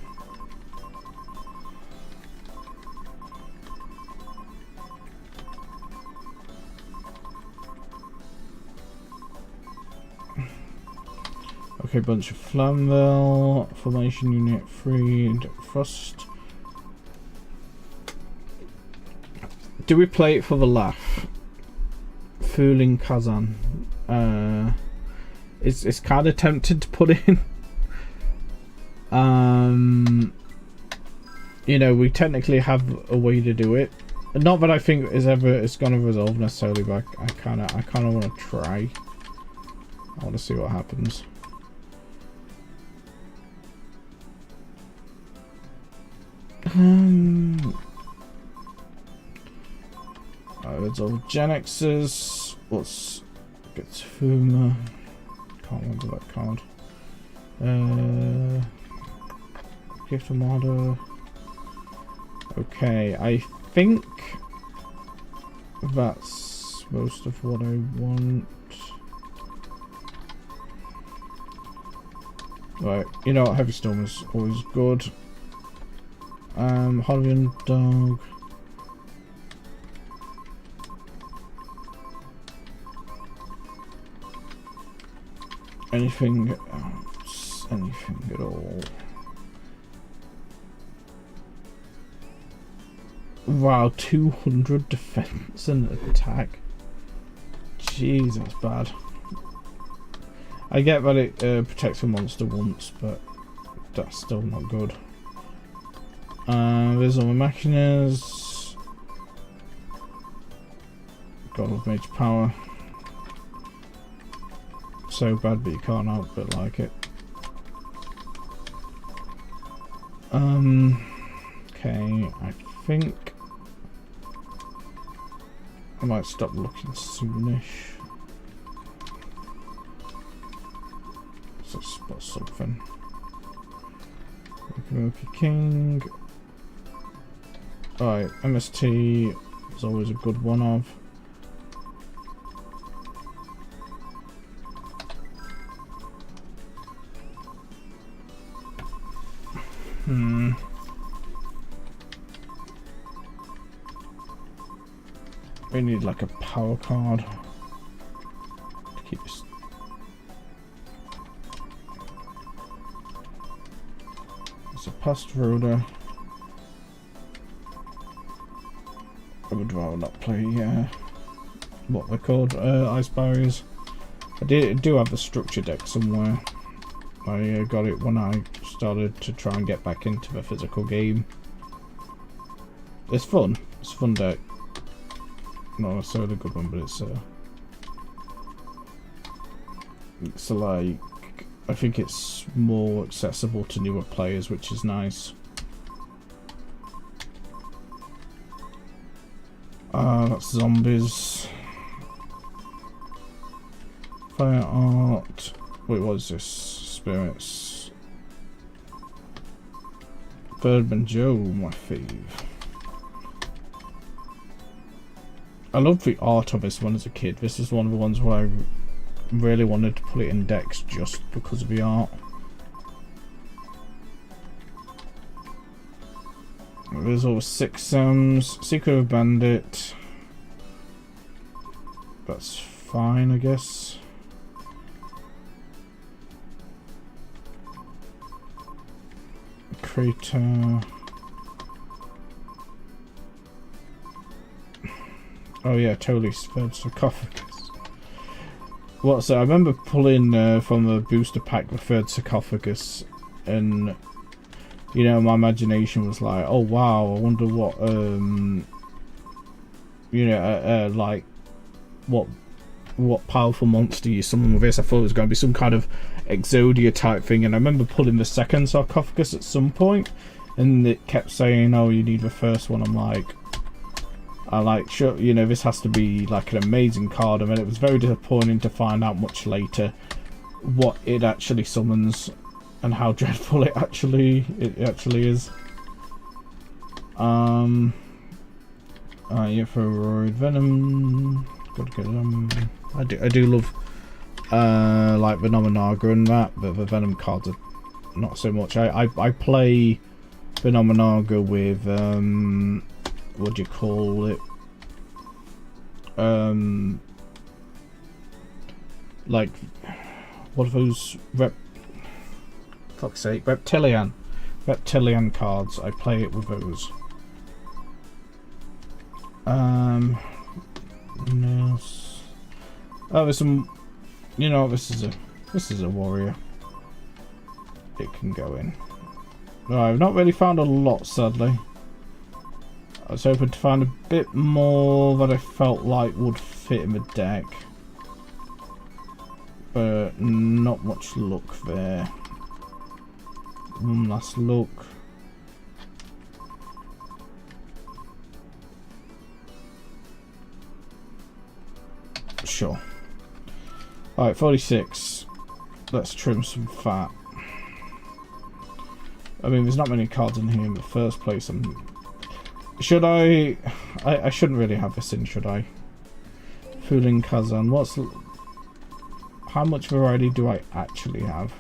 Okay, bunch of Flamvell, formation unit freed, Frost. Do we play it for the laugh? Fooling Kazan. It's kind of tempted to put in. You know, we technically have a way to do it. Not that I think it's gonna resolve necessarily, but I kind of want to try. I want to see what happens. It's all Gen X's. Let's get Fuma. Can't remember that card. Gift Armada. Okay, I think that's most of what I want. Right, you know what, Heavy Storm is always good. Hollywood Dog. Anything else? Anything at all? Wow, 200 defense and attack. Jeez, that's bad. I get that it protects a monster once, but that's still not good. There's all my Machinas. God of Mage Power. So bad, but you can't help but like it. Okay, I think I might stop looking soonish. So spot something. Milky King. Alright, MST is always a good one of. We need like a power card to keep this. It's a past roader. I would rather not play what they're called, ice barriers. I do have a structure deck somewhere. I got it when I started to try and get back into the physical game. It's fun. It's a fun deck. Not necessarily a good one, but it's like, I think it's more accessible to newer players, which is nice. That's zombies. Fire art. Wait, what is this? Spirits. Birdman Joe, my fave. I loved the art of this one as a kid. This is one of the ones where I really wanted to put it in decks just because of the art. There's over 6 Secret of Bandit. That's fine, I guess. Crater. Oh yeah, totally. Third sarcophagus. What? So I remember pulling from the booster pack the third sarcophagus, and you know, my imagination was like, oh wow, I wonder what you know, like what powerful monster you summon with this. I thought it was going to be some kind of Exodia type thing, and I remember pulling the second sarcophagus at some point, and it kept saying, oh, you need the first one. I'm like, sure, you know, this has to be like an amazing card. I mean, it was very disappointing to find out much later what it actually summons and how dreadful it actually is. Yeah, for Roid Venom, gotta get them. I do love like the Nominaga and that, but the Venom cards are not so much. I play the Nominaga with what do you call it? Like, what are those fuck's sake, reptilian cards. I play it with those. No. Oh, there's some. You know, this is a warrior. It can go in. No, I've not really found a lot, sadly. I was hoping to find a bit more that I felt like would fit in the deck, but not much luck there. One last look. Sure. Alright, 46. Let's trim some fat. I mean, there's not many cards in here in the first place. Should I shouldn't really have this in, should I? Fooling Kazan. How much variety do I actually have?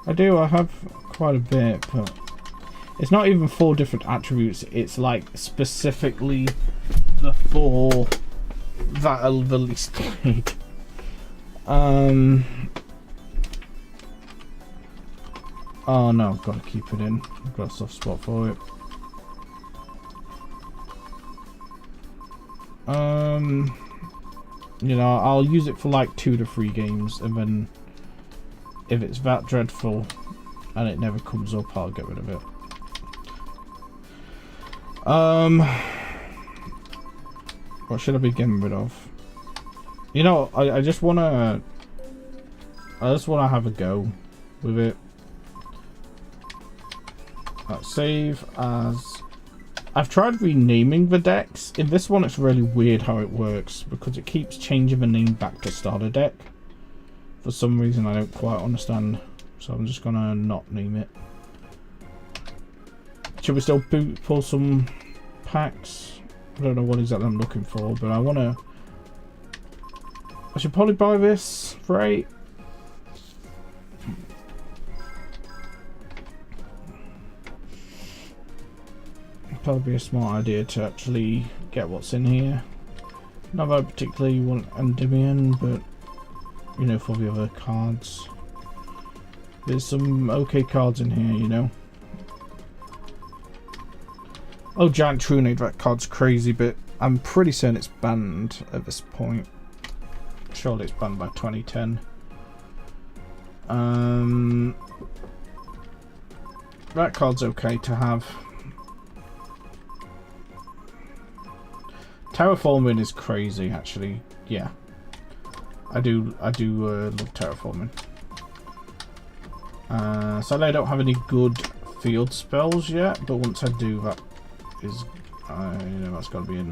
I have quite a bit, but it's not even 4 different attributes. It's like specifically the 4 that are the least played. Oh no, I've got to keep it in. I've got a soft spot for it. You know, I'll use it for like 2 to 3 games, and then if it's that dreadful and it never comes up, I'll get rid of it. What should I be getting rid of? You know, I just wanna have a go with it. Save as. I've tried renaming the decks. In this one, it's really weird how it works because it keeps changing the name back to starter deck. For some reason, I don't quite understand. So I'm just gonna not name it. Should we still pull some packs? I don't know what exactly I'm looking for, but I should probably buy this for 8. probably a smart idea to actually get what's in here. Not that I particularly want Endymion, but you know, for the other cards. There's some okay cards in here, you know. Oh, Giant Trunade, that card's crazy, but I'm pretty certain it's banned at this point. Surely it's banned by 2010. That card's okay to have. Terraforming is crazy, actually. Yeah, I do love terraforming. Sadly, I don't have any good field spells yet, but once I do, that is, you know, that's got to be a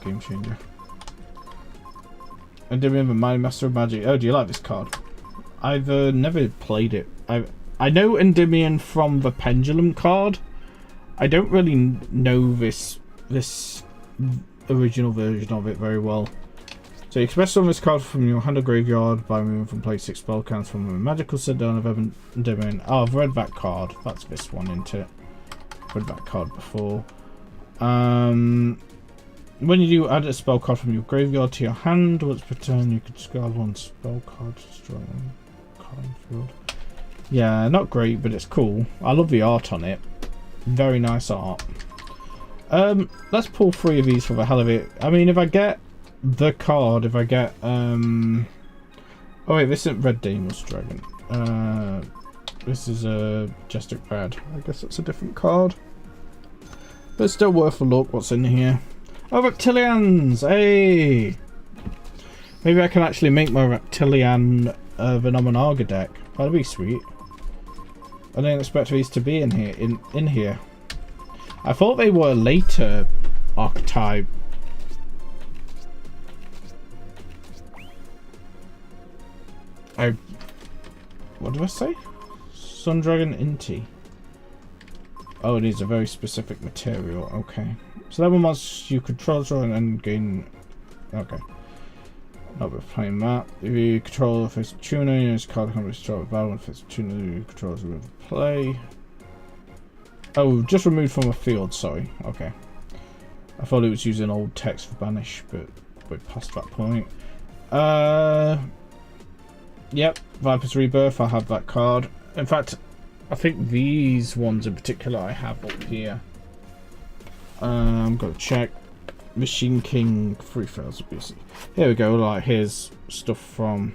game changer. And do we have a Mighty Master of Magic? Oh, do you like this card? I've never played it. I know Endymion from the Pendulum card. I don't really know this original version of it very well. So you can best summon this card from your hand or graveyard by moving from play 6 spell counts from a magical set down of Endymion. Oh, I've read that card. That's this one, isn't it? Read that card before. When you do add a spell card from your graveyard to your hand, once per turn you can discard one spell card to destroy one card on the field. Yeah, not great, but it's cool. I love the art on it. Very nice art. Let's pull 3 of these for the hell of it. I mean, if I get the card, if I get oh wait, this isn't Red Deimos Dragon. This is a Majestic Bad. I guess it's a different card, but it's still worth a look. What's in here? Oh, Reptilians! Hey! Maybe I can actually make my Reptilian Venomenaga deck. That'd be sweet. I didn't expect these to be in here. In here. I thought they were later archetype. What did I say? Sun Dragon Inti. Oh, it is a very specific material. Okay. So that one was you control and gain. Okay. Not worth playing that. If you control a face tuner, you use card can restore a battle. If it's a tuner, you control is removed play. Oh, just removed from a field, sorry. Okay. I thought it was using old text for banish, but we're past that point. Yep, Viper's Rebirth, I have that card. In fact, I think these ones in particular I have up here. I'm gonna check. Machine King 3000 BC. Here we go, like here's stuff from,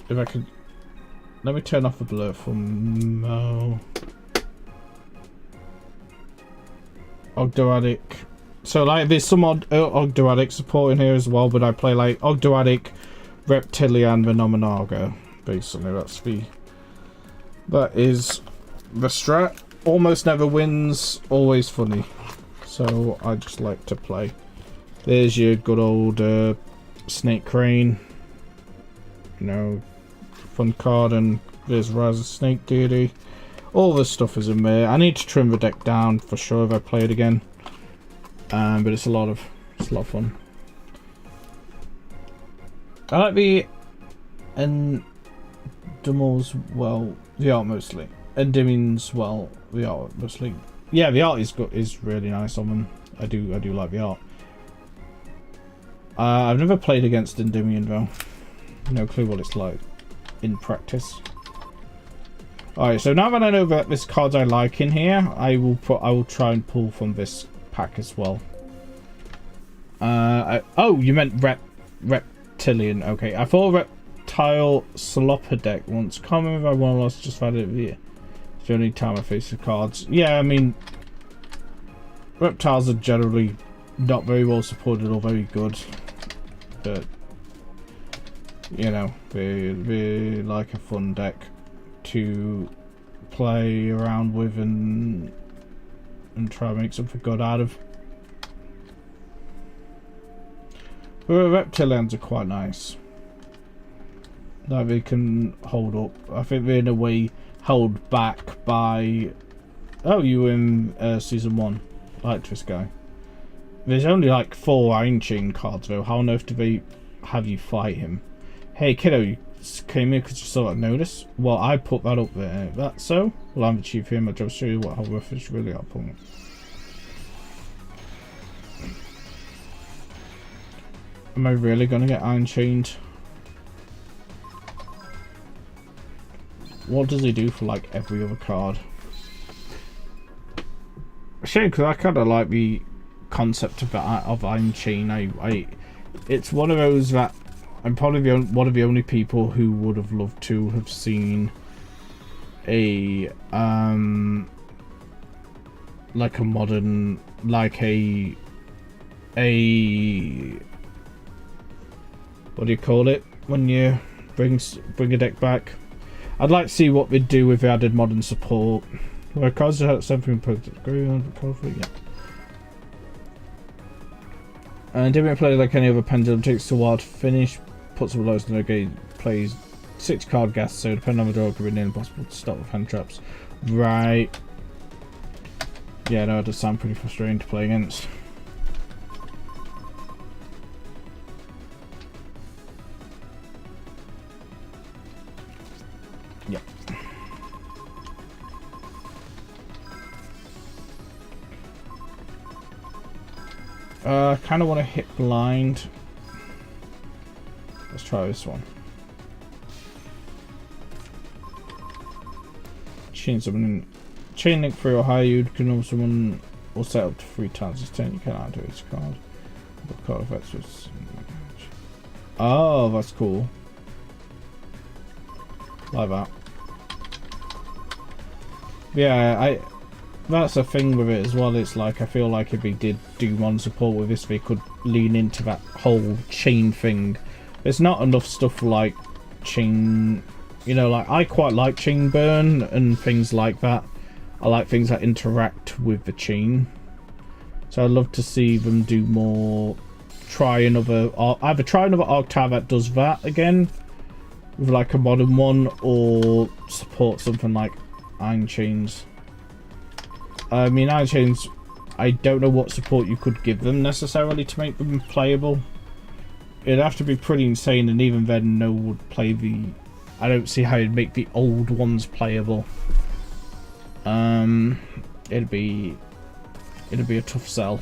if I could, let me turn off the blur from Ogdoadic. So like there's some Ogdoadic support in here as well, but I play like Ogdoadic, Reptilian, Venomenaga. Basically that is the strat. Almost never wins, always funny. So I just like to play. There's your good old Snake Crane. You know, fun card, and there's Rise of Snake Deity. All this stuff is in there. I need to trim the deck down for sure if I play it again. But it's a lot of fun. I like the Endymion's well, the art mostly. Endymion's well, the art mostly. Yeah, the art is really nice on them. I do like the art. I've never played against Endymion though. No clue what it's like in practice. Alright, so now that I know that there's cards I like in here, I will try and pull from this pack as well. Oh, you meant Reptilian. Okay, I thought Reptile Slopper deck once. Can't remember if I won or lost, just found it here. The only time I face the cards. Yeah, I mean, reptiles are generally not very well supported or very good, but you know, they're like a fun deck to play around with and try and make something good out of. But Reptilians are quite nice. Like they can hold up. I think they're in a way held back by, oh, you were in season 1. I liked this guy. There's only like 4 Iron Chain cards though. How on earth do they have you fight him? Hey kiddo, you came here because you saw that notice? Well, I put that up there. That's so? Well, I'm the chief here. My job is to show you what how worth it's really up on. Am I really gonna get Iron Chained? What does he do for like every other card? Shame, because I kind of like the concept of Iron Chain. It's one of those that I'm probably one of the only people who would have loved to have seen a like a modern, like a what do you call it when you bring a deck back? I'd like to see what they'd do if they added modern support. Where cards are something yeah. And didn't play like any other pendulum, takes a while to finish, puts some lows in the game, plays 6 card gas, so depending on the draw, it could be nearly impossible to stop with hand traps. Right. Yeah, no, it does sound pretty frustrating to play against. Yep. I kind of want to hit blind. Let's try this one. Chain someone, chain link 3 or higher. You can know someone will set up to 3 times this turn. You cannot do this card. The card effects was. Oh, that's cool. Like that. Yeah, that's a thing with it as well. It's like I feel like if they did do one support with this, they could lean into that whole chain thing. There's not enough stuff like chain, you know, like I quite like chain burn and things like that. I like things that interact with the chain. So I'd love to see them do more. Try another Arcadia that does that again with like a modern one, or support something like Iron Chains. I mean, Iron Chains, I don't know what support you could give them necessarily to make them playable. It'd have to be pretty insane, and even then no one would play the... I don't see how you'd make the old ones playable. It'd be a tough sell.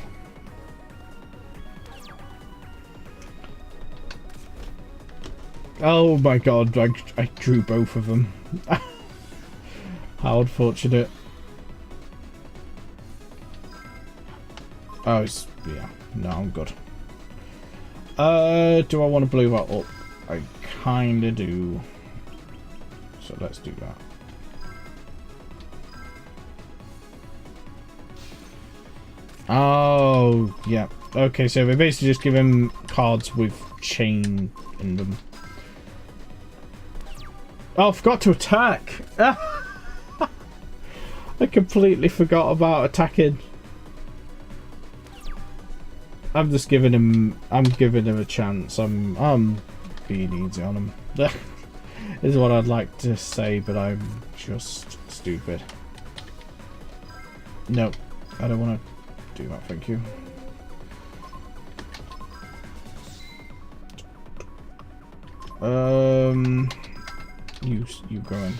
Oh my god, I drew both of them. How unfortunate. Oh, it's... yeah. No, I'm good. Do I want to blue that up? I kinda do. So let's do that. Oh, yeah. Okay, so we basically just give him cards with chain in them. Oh, I forgot to attack! I completely forgot about attacking. I'm just giving him... I'm giving him a chance. I'm being easy on him. Is what I'd like to say, but I'm just stupid. No, I don't want to do that, thank you. You go in.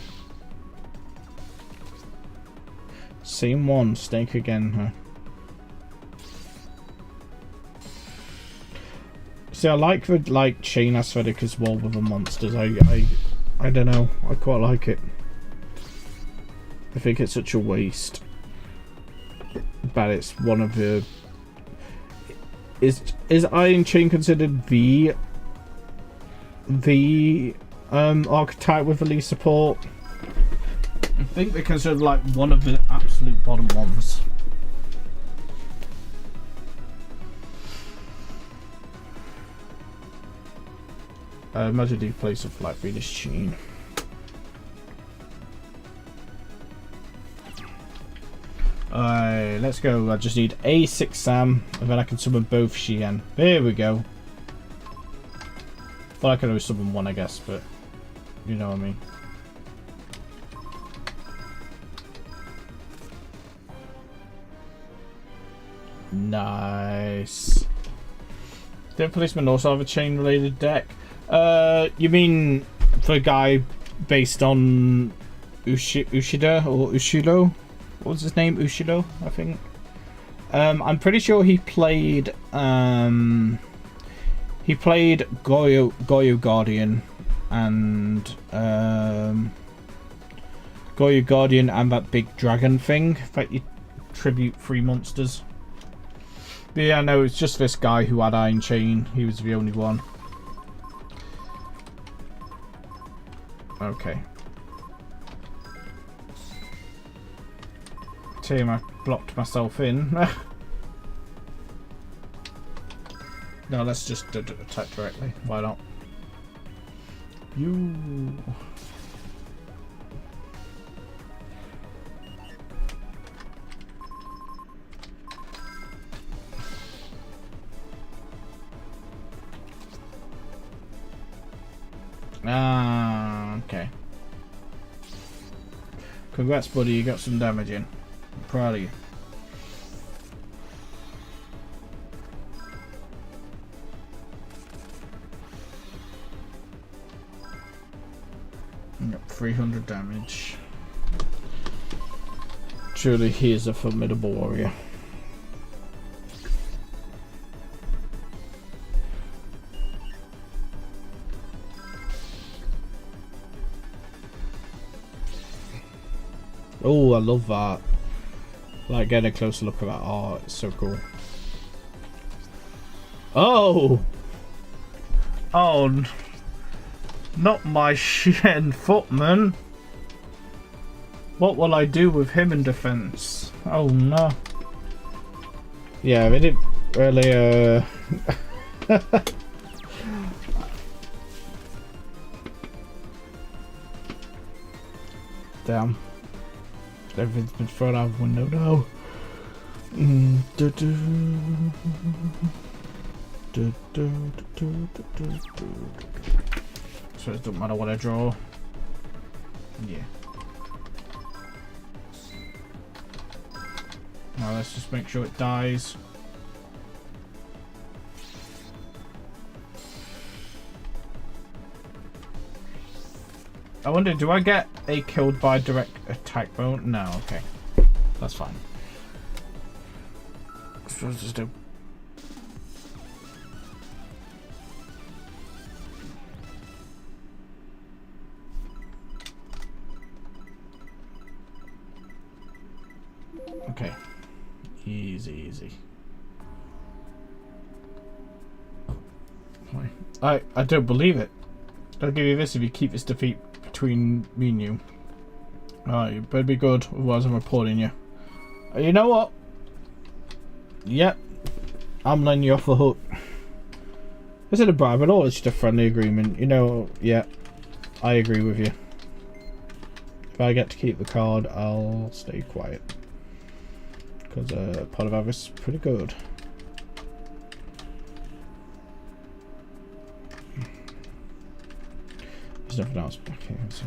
Same one, snake again, huh? See, I like the chain aesthetic as well with the monsters. I don't know. I quite like it. I think it's such a waste. But it's one of the... Is Iron Chain considered the archetype with the least support? I think they're considered like one of the absolute bottom ones. Imagine he plays a flat Venus chain. Let's go. I just need A6 Sam, and then I can summon both Xian. There we go. Well, I can only summon one, I guess, but you know what I mean. Nice. Did policeman also have a chain-related deck? You mean the guy based on Ushida or Ushido? What was his name? Ushido, I think. I'm pretty sure he played He played Goyo Guardian and Goyo Guardian and that big dragon thing that you tribute 3 monsters. But yeah, no, it's just this guy who had Iron Chain. He was the only one. Okay. Team, I blocked myself in. No, let's just attack directly. Why not? You. Ah, okay. Congrats, buddy. You got some damage in. I'm proud of you. Yep, 300 damage. Truly, he is a formidable warrior. Oh, I love that. Like, getting a closer look at that art. It's so cool. Oh! Oh, not my Shen Footman. What will I do with him in defense? Oh no. Yeah, we didn't really Damn. Everything's been thrown out of the window now. So it doesn't matter what I draw. Yeah. Now let's just make sure it dies. I wonder, do I get a killed by direct attack mode? No, okay. That's fine. So let's just do. Okay. Easy, easy. I don't believe it. I'll give you this if you keep this defeat between me and you. Alright, you better be good, otherwise I'm reporting you. You know what? Yep. I'm letting you off the hook. Is it a bribe at all? It's just a friendly agreement. You know, yeah. I agree with you. If I get to keep the card, I'll stay quiet. Because part of Avis is pretty good. There's nothing else back here, so.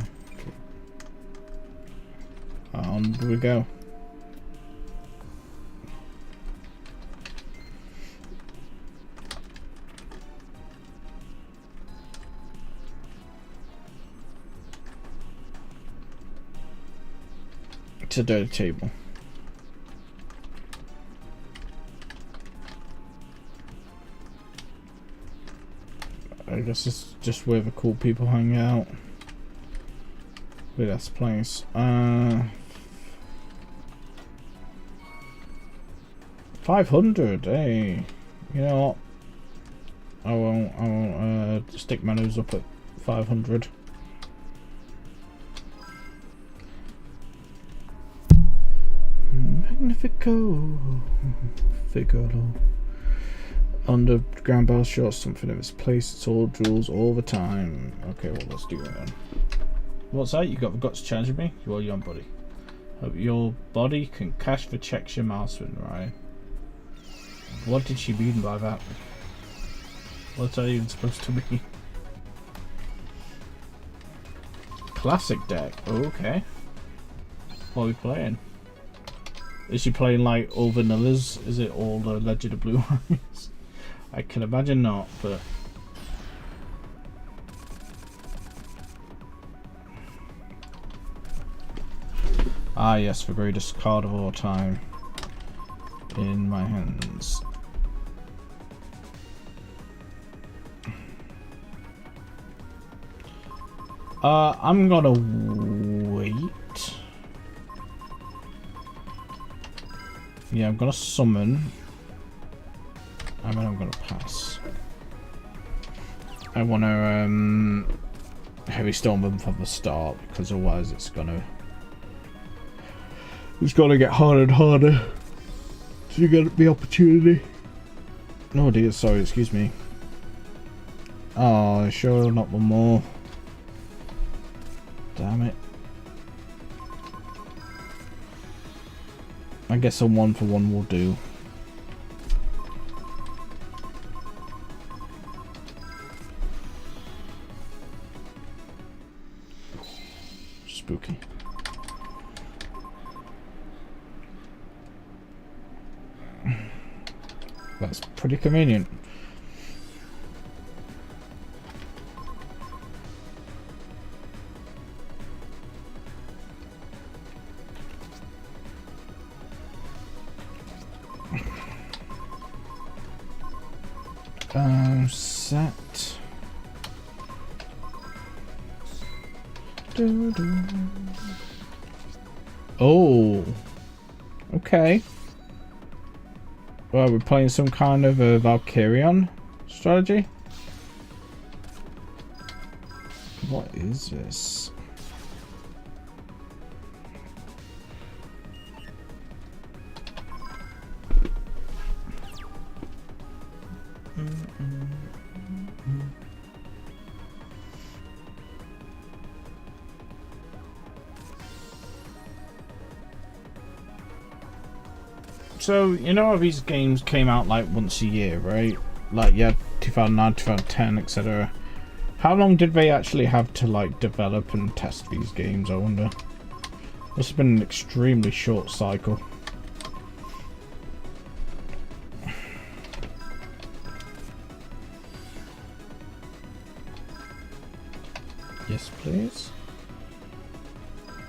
On we go. It's a dirty table. I guess it's just where the cool people hang out. Wait, that's the place. 500, hey. You know what? I won't stick my nose up at 500. Magnifico Figaro. Underground battle short something of its place. It's all jewels all the time. Okay, well, let's do that then. What's that? You got the guts to challenge me? Well, you're on, buddy. Hope your body can cash the checks your mouse with, right? What did she mean by that? What's that even supposed to mean? Classic deck. Okay. What are we playing? Is she playing like all vanillas? Is it all the Legend of Blue Eyes? I can imagine not, but ah yes, the greatest card of all time in my hands. I'm gonna wait. Yeah, I'm gonna summon. And then I'm gonna pass. I wanna heavy storm them from the start because otherwise it's gonna get harder and harder to get the opportunity. Oh dear, sorry, excuse me. Oh, sure, not one more. Damn it. I guess a 1-for-1 will do. Spooky. That's pretty convenient. Set. Oh. Okay. Well, we're playing some kind of a Valkyrian strategy. What is this? So, you know how these games came out like once a year, right? Like, yeah, 2009, 2010, etc. How long did they actually have to like develop and test these games, I wonder? Must have been an extremely short cycle. Yes, please.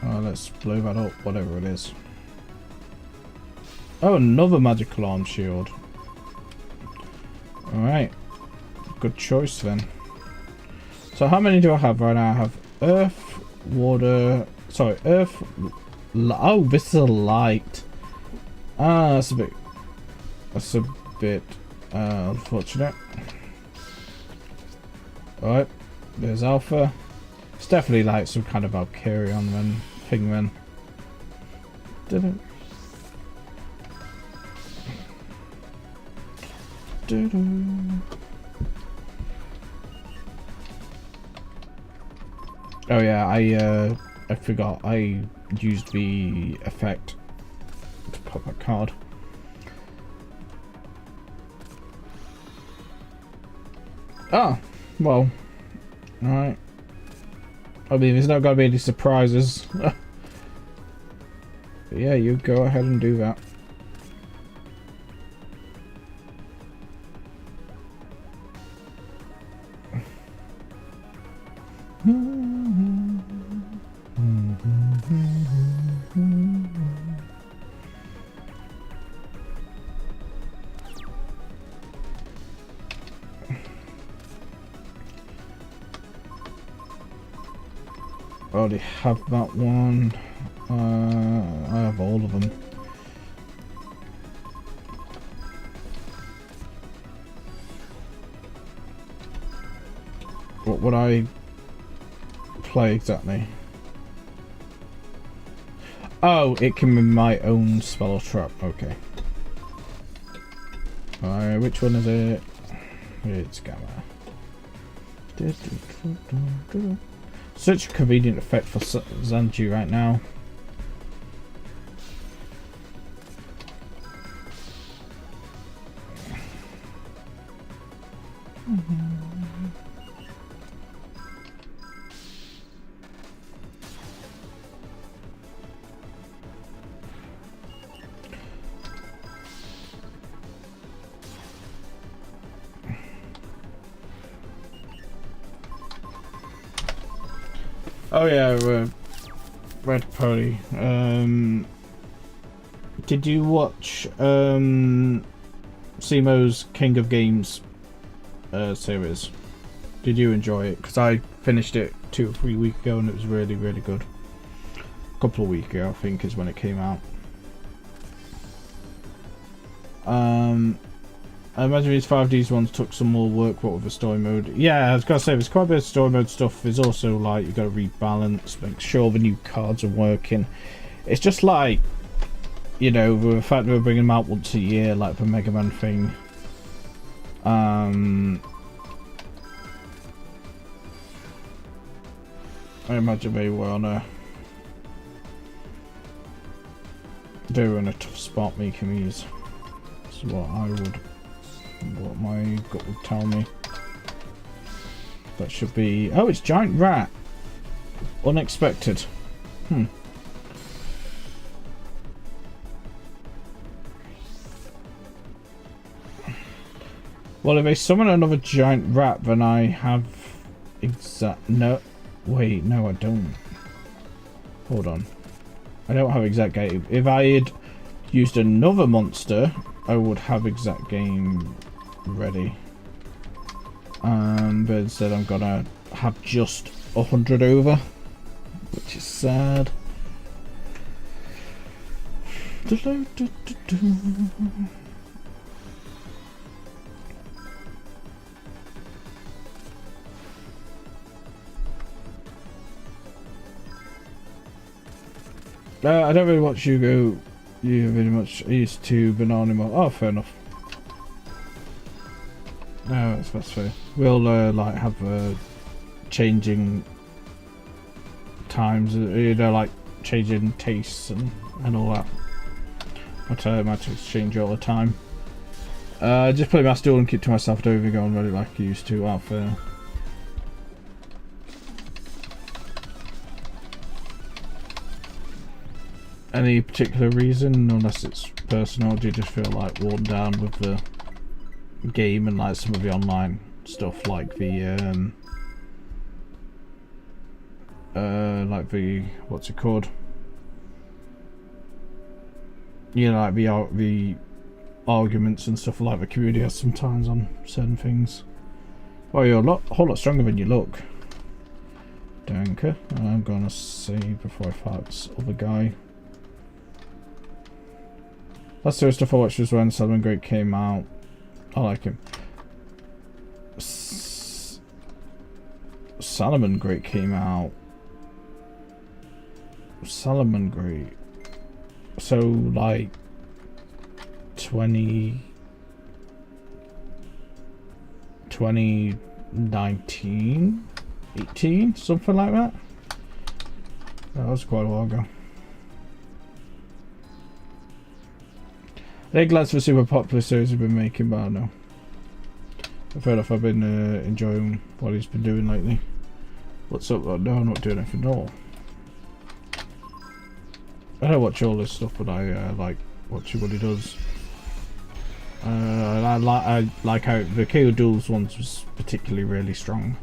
Let's blow that up, whatever it is. Oh, another magical arm shield. Alright. Good choice then. So how many do I have right now? I have earth, water... Sorry, earth... Oh, this is a light. Ah, that's a bit... That's a bit... unfortunate. Alright. There's alpha. It's definitely like some kind of Valkyrian thing then. Didn't... Oh yeah, I forgot I used the effect to pop a card. Ah, well, alright. I mean, there's not gonna be any surprises. But yeah, you go ahead and do that. I already have that one. I have all of them. What would I play exactly? Oh, it can be my own spell or trap. Okay. Alright, which one is it? It's Gamma. Such a convenient effect for Zanji right now. Oh yeah, Red Pony. Did you watch Simo's King of Games series? Did you enjoy it? Because I finished it 2 or 3 weeks ago, and it was really, really good. A couple of weeks ago, I think, is when it came out. I imagine these 5Ds ones took some more work, what with the story mode. Yeah, I was gonna say, there's quite a bit of story mode stuff. There's also, like, you gotta rebalance, make sure the new cards are working. It's just like, you know, the fact that we're bringing them out once a year, like the Mega Man thing. I imagine they were in a tough spot making these. That's what my gut would tell me. That should be, oh, it's Giant Rat. Unexpected. Well, if I summon another giant rat, then I have no, wait, no, I don't. Hold on. I don't have exact game. If I had used another monster, I would have exact game ready. But instead I'm gonna have just 100 over, which is sad. I don't really watch You very much. I used to Banana. Oh, fair enough. No, that's fair. We'll like have changing times, you know, like changing tastes and all that. I tell you, my tastes change all the time. Just play my stool and keep to myself. Don't even go on really like I used to. Oh, fair. Any particular reason, unless it's personal? Do you just feel like worn down with the game and like some of the online stuff, like the what's it called? You know, like the arguments and stuff, like the community has sometimes on certain things. Oh, you're a whole lot stronger than you look. Danke. I'm gonna save before I fight this other guy. Last series stuff I watched was when Salmon Great came out. I like him. Salmon Great came out. Salmon Great. So like 2019, 18, something like that. That was quite a while ago. They're glad for the super popular series we've been making, but I don't know. Fair enough, I've been enjoying what he's been doing lately. What's up? No, I'm not doing anything at all. I don't watch all this stuff, but I like watching what he does. I like how the KO Duels ones was particularly really strong,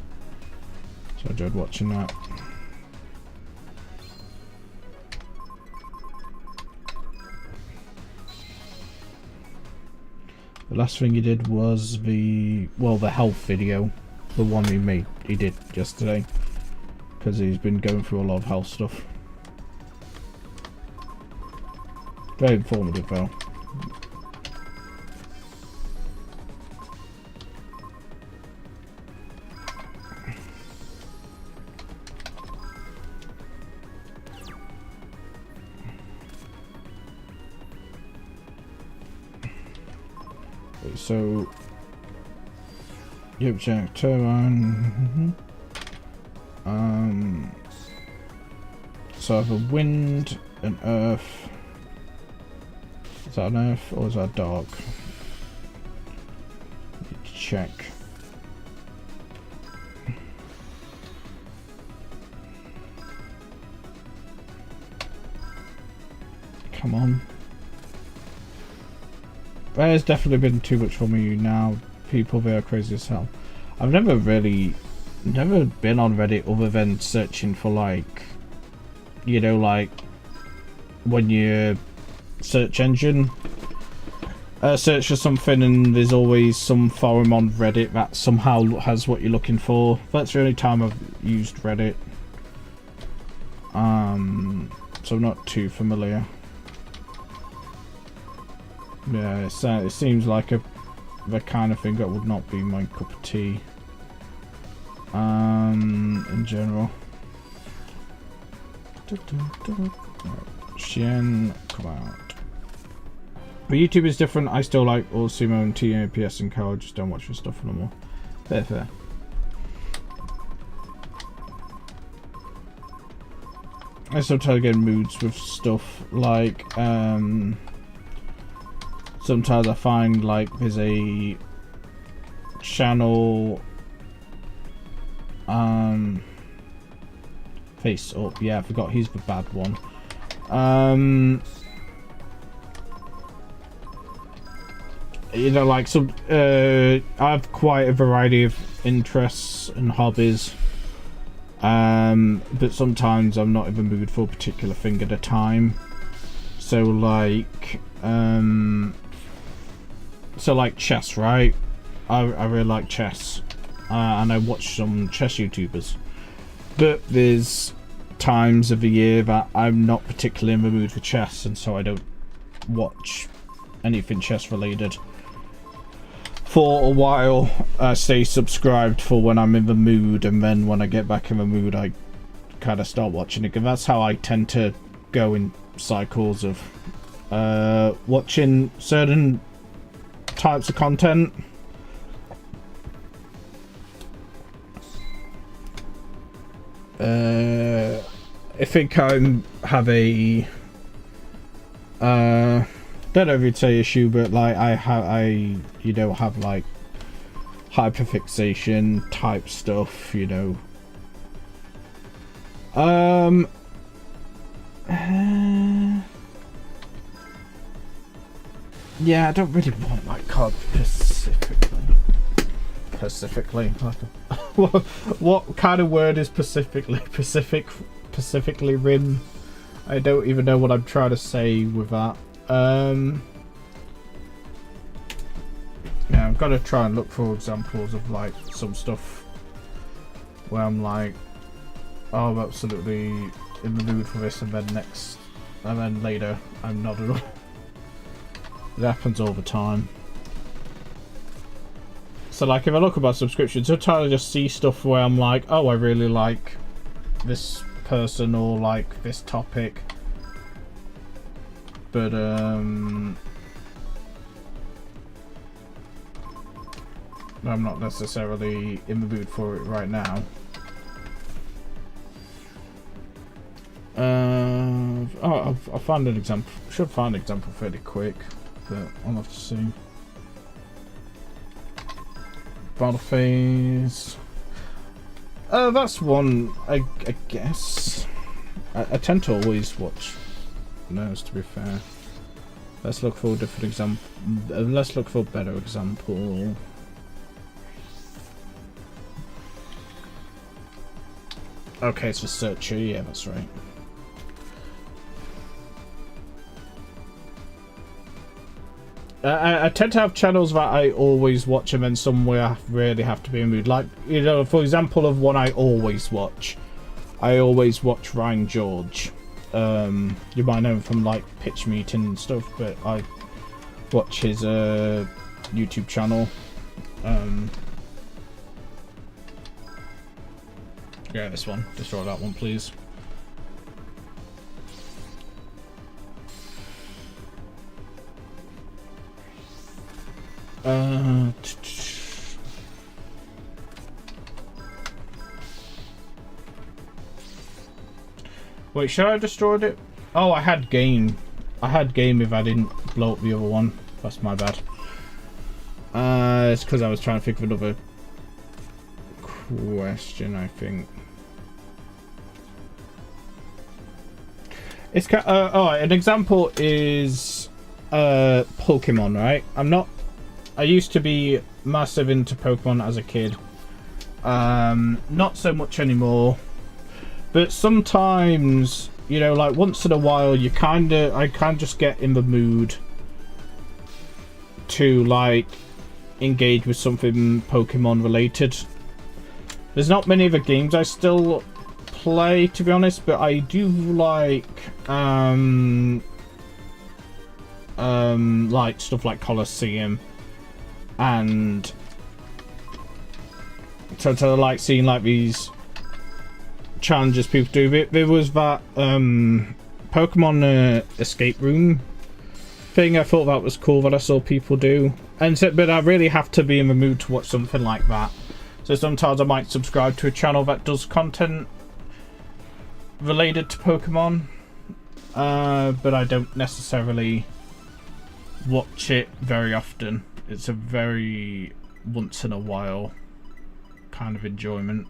so I enjoyed watching that. The last thing he did was the health video, the one he did yesterday, because he's been going through a lot of health stuff. Very informative though. So, yep, jack turbine. So I have a wind, an earth. Is that an earth or is that dark? Check. Come on. There's definitely been too much for me now. People, they are crazy as hell. I've never been on Reddit other than searching for, like, you know, like when your search engine search for something and there's always some forum on Reddit that somehow has what you're looking for. That's the only time I've used Reddit. So I'm not too familiar. Yeah, it seems like the kind of thing that would not be my cup of tea. In general. Shen, come out. But YouTube is different. I still like all Sumo and TAPS and Co. I just don't watch your stuff anymore. Fair. I sometimes get in moods with stuff like sometimes I find like there's a channel Face Up, yeah, I forgot he's the bad one. You know, like some I have quite a variety of interests and hobbies. But sometimes I'm not in the mood for a particular thing at a time. So like chess, right? I really like chess. And I watch some chess YouTubers. But there's times of the year that I'm not particularly in the mood for chess, and so I don't watch anything chess related. For a while, I stay subscribed for when I'm in the mood, and then when I get back in the mood, I kind of start watching it. And that's how I tend to go in cycles of watching certain types of content. I think I have a don't know if you'd say issue, but like I have like hyperfixation type stuff, you know. Yeah, I don't really want my card specifically. What kind of word is specifically rim? I don't even know what I'm trying to say with that. Yeah, I've got to try and look for examples of like some stuff where I'm like, oh, I'm absolutely in the mood for this, and then later I'm not at all. It happens all the time. So like if I look at my subscriptions, sometimes I just see stuff where I'm like, oh, I really like this person or like this topic, but I'm not necessarily in the mood for it right now. I found an example. Should find an example fairly quick, but I'll have to see. Battle phase. That's one, I guess. I tend to always watch those, to be fair. Let's look for a different example. Let's look for a better example. Okay, it's for searcher. Yeah, that's right. I tend to have channels that I always watch, and then somewhere I really have to be in the mood. Like, you know, for example of one I always watch Ryan George. You might know him from like Pitch Meeting and stuff, but I watch his YouTube channel. Yeah, this one. Destroy that one, please. Wait, should I have destroyed it? Oh, I had game. If I didn't blow up the other one. That's my bad. It's because I was trying to think of another question, I think. It's an example is Pokemon, right? I used to be massive into Pokemon as a kid. Not so much anymore. But sometimes, you know, like once in a while, I kind of just get in the mood to like engage with something Pokemon related. There's not many other games I still play, to be honest, but I do like stuff like Colosseum, and to like seeing like these challenges people do. There was that Pokemon escape room thing. I thought that was cool that I saw people do, and so, but I really have to be in the mood to watch something like that. So sometimes I might subscribe to a channel that does content related to Pokemon, but I don't necessarily watch it very often. It's a very once in a while kind of enjoyment.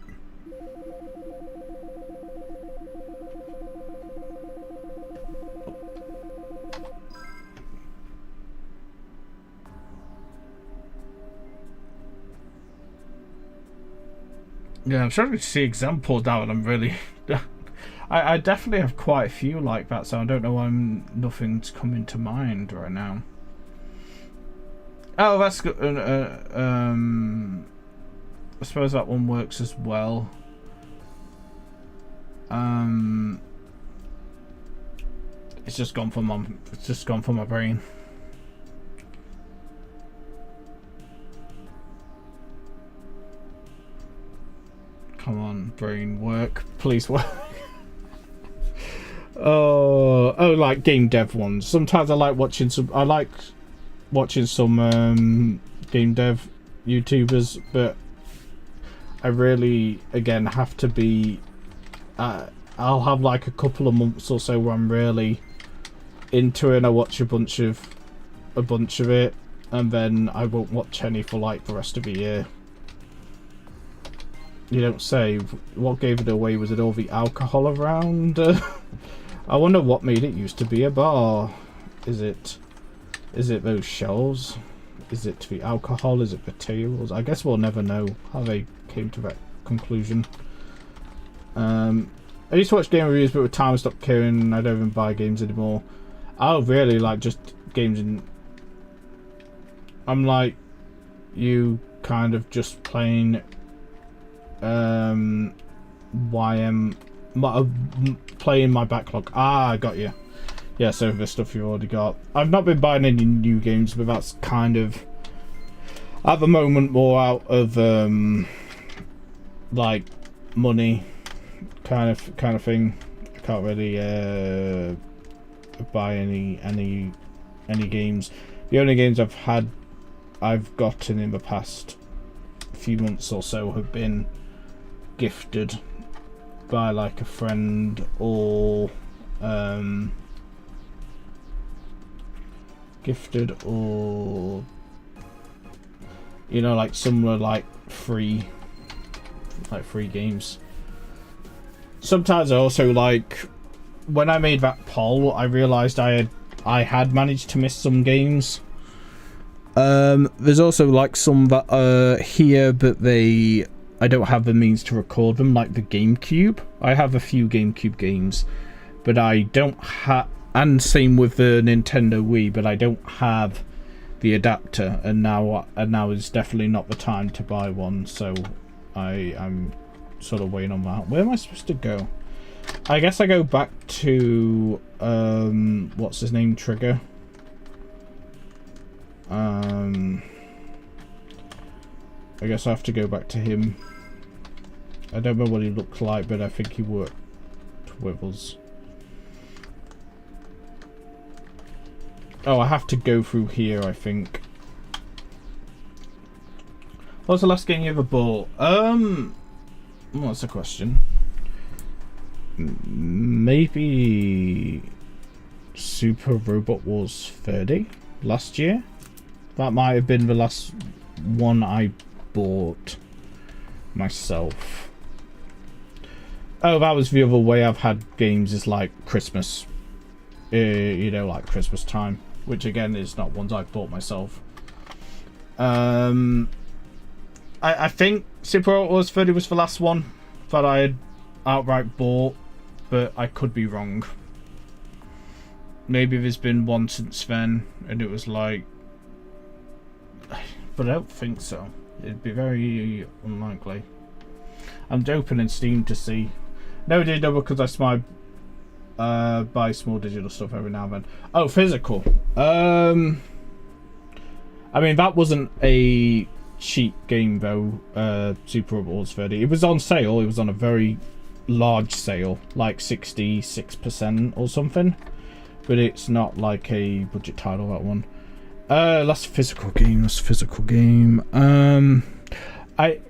Yeah, I'm starting to see examples now, and I'm really... I definitely have quite a few like that, so I don't know why nothing's coming to mind right now. Oh, that's good. I suppose that one works as well. It's just gone from my brain. Come on, brain, work. Please work. Oh, like game dev ones. Sometimes I like watching some. I like watching some game dev YouTubers, but I really, again, have to be. I'll have like a couple of months or so where I'm really into it, and I watch a bunch of it, and then I won't watch any for like the rest of the year. You don't say. What gave it away? Was it all the alcohol around? I wonder what made it used to be a bar. Is it those shelves? Is it the alcohol? Is it the tables? I guess we'll never know how they came to that conclusion. I used to watch game reviews, but with time I stopped caring. I don't even buy games anymore. I really like just games in. I'm like you, kind of just playing playing my backlog. I got you. Yeah, so the stuff you already got. I've not been buying any new games, but that's kind of at the moment more out of like money kind of thing. I can't really buy any games. The only games I've gotten in the past few months or so have been gifted by like a friend, or you know, like some were like free games. Sometimes I also, like, when I made that poll, I realized I had managed to miss some games. There's also like some that are here, but I don't have the means to record them, like the GameCube. I have a few GameCube games, but I don't have, and same with the Nintendo Wii, but I don't have the adapter, and now is definitely not the time to buy one, so I'm sort of waiting on that. Where am I supposed to go? I guess I go back to what's his name, Trigger. I guess I have to go back to him. I don't know what he looks like, but I think he worked with us. Oh, I have to go through here, I think. What was the last game you ever bought? What's the question? Maybe Super Robot Wars 30 last year. That might have been the last one I bought myself. Oh, that was the other way I've had games, is like Christmas. You know, like Christmas time, which again is not ones I've bought myself. I think Super Robot Wars 30 was the last one that I had outright bought, but I could be wrong. Maybe there's been one since then, and it was like but I don't think so. It'd be very unlikely. I'm opening Steam to see. No digital because I smile. Buy small digital stuff every now and then. Oh, physical. I mean, that wasn't a cheap game though. Super Rewards 30. It was on sale. It was on a very large sale, like 66% or something. But it's not like a budget title, that one. That's a physical game. That's a physical game. I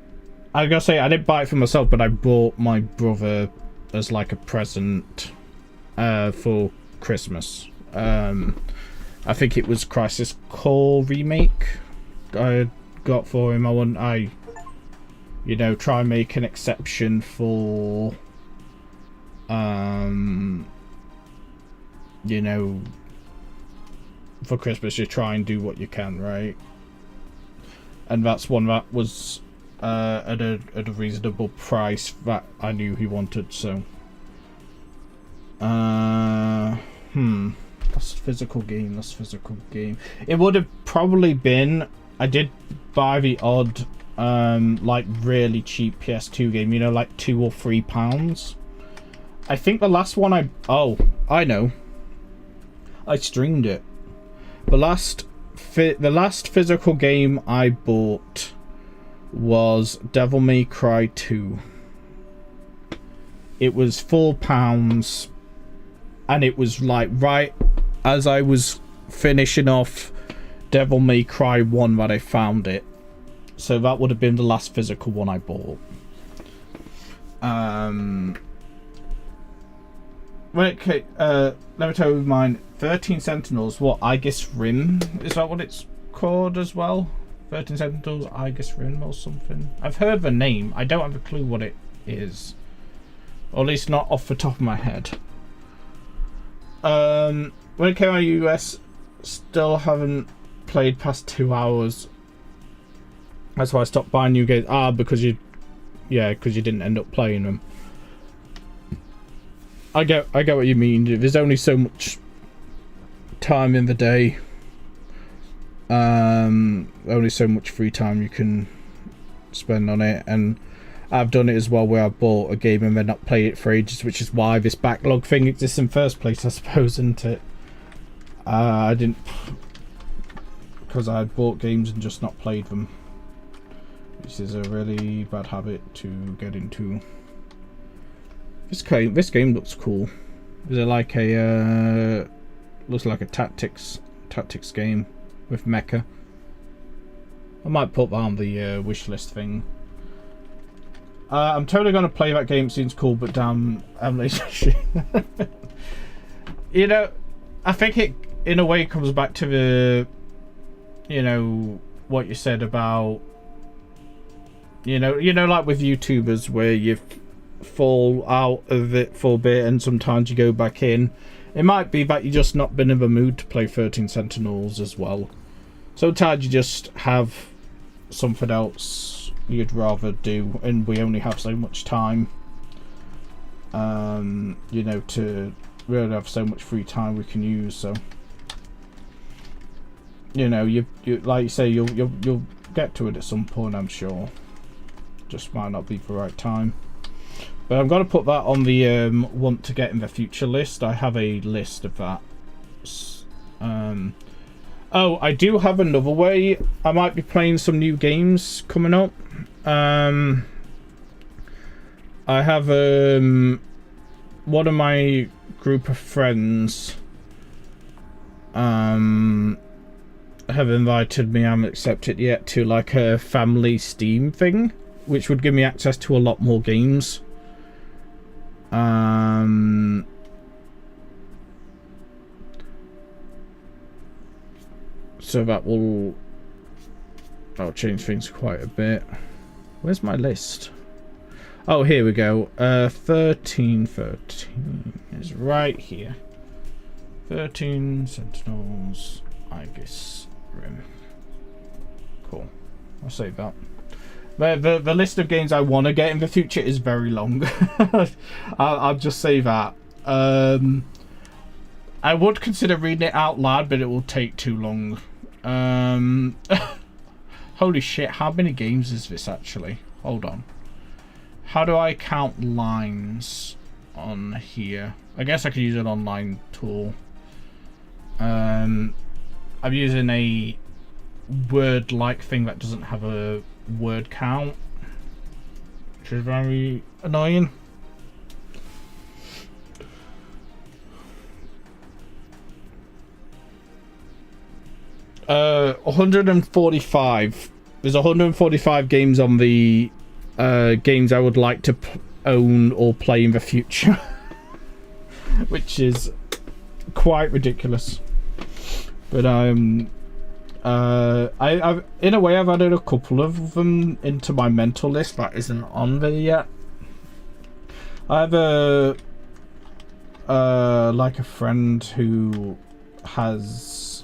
gotta say, I didn't buy it for myself, but I bought my brother as like a present for Christmas. I think it was Crisis Core remake I got for him. You know, try and make an exception for you know, for Christmas you try and do what you can, right? And that's one that was at a reasonable price that I knew he wanted, so that's physical game. That's physical game. It would have probably been, I did buy the odd like really cheap PS2 game, you know, like £2 or £3. I think the last one I know, I streamed it. The last physical game I bought was Devil May Cry 2. It was £4, and it was like right as I was finishing off Devil May Cry 1 that I found it. So that would have been the last physical one I bought. Okay, let me tell you mine. 13 Sentinels, what, Aegis Rim? Is that what it's called as well? 13 Sentinels, Aegis Rim or something? I've heard the name. I don't have a clue what it is. Or at least not off the top of my head. When it came out of the US, still haven't played past 2 hours. That's why I stopped buying new games. Because you didn't end up playing them. I get what you mean. There's only so much time in the day. Only so much free time you can spend on it, and I've done it as well where I bought a game and then not played it for ages, which is why this backlog thing exists in the first place, I suppose, isn't it? I didn't, because I bought games and just not played them, which is a really bad habit to get into. This game looks cool. Is it like a looks like a tactics game with mecha? I might put that on the wish list thing. I'm totally gonna play that game. It seems cool, but damn, I'm lazy. You know, I think it in a way comes back to the, you know, what you said about, you know, like with YouTubers where you fall out of it for a bit and sometimes you go back in. It might be that you're just not been in the mood to play 13 Sentinels as well. Sometimes you just have something else you'd rather do, and we only have so much time, you know, to really have so much free time we can use. So, you know, you like you say, you'll get to it at some point, I'm sure. Just might not be the right time. But I'm going to put that on the want to get in the future list. I have a list of that. Oh, I do have another way. I might be playing some new games coming up. I have one of my group of friends have invited me, I haven't accepted yet, to like a family Steam thing, which would give me access to a lot more games. So that'll change things quite a bit. Where's my list? Oh, here we go. 13 is right here. 13 Sentinels, Aegis Rim. Cool. I'll save that. The list of games I want to get in the future is very long. I'll just say that. I would consider reading it out loud, but it will take too long. Holy shit, how many games is this actually? Hold on. How do I count lines on here? I guess I could use an online tool. I'm using a word-like thing that doesn't have a word count, which is very annoying. Uh, 145. There's 145 games on the games I would like to own or play in the future, which is quite ridiculous. But I've in a way I've added a couple of them into my mental list that isn't on there yet. I have like a friend who has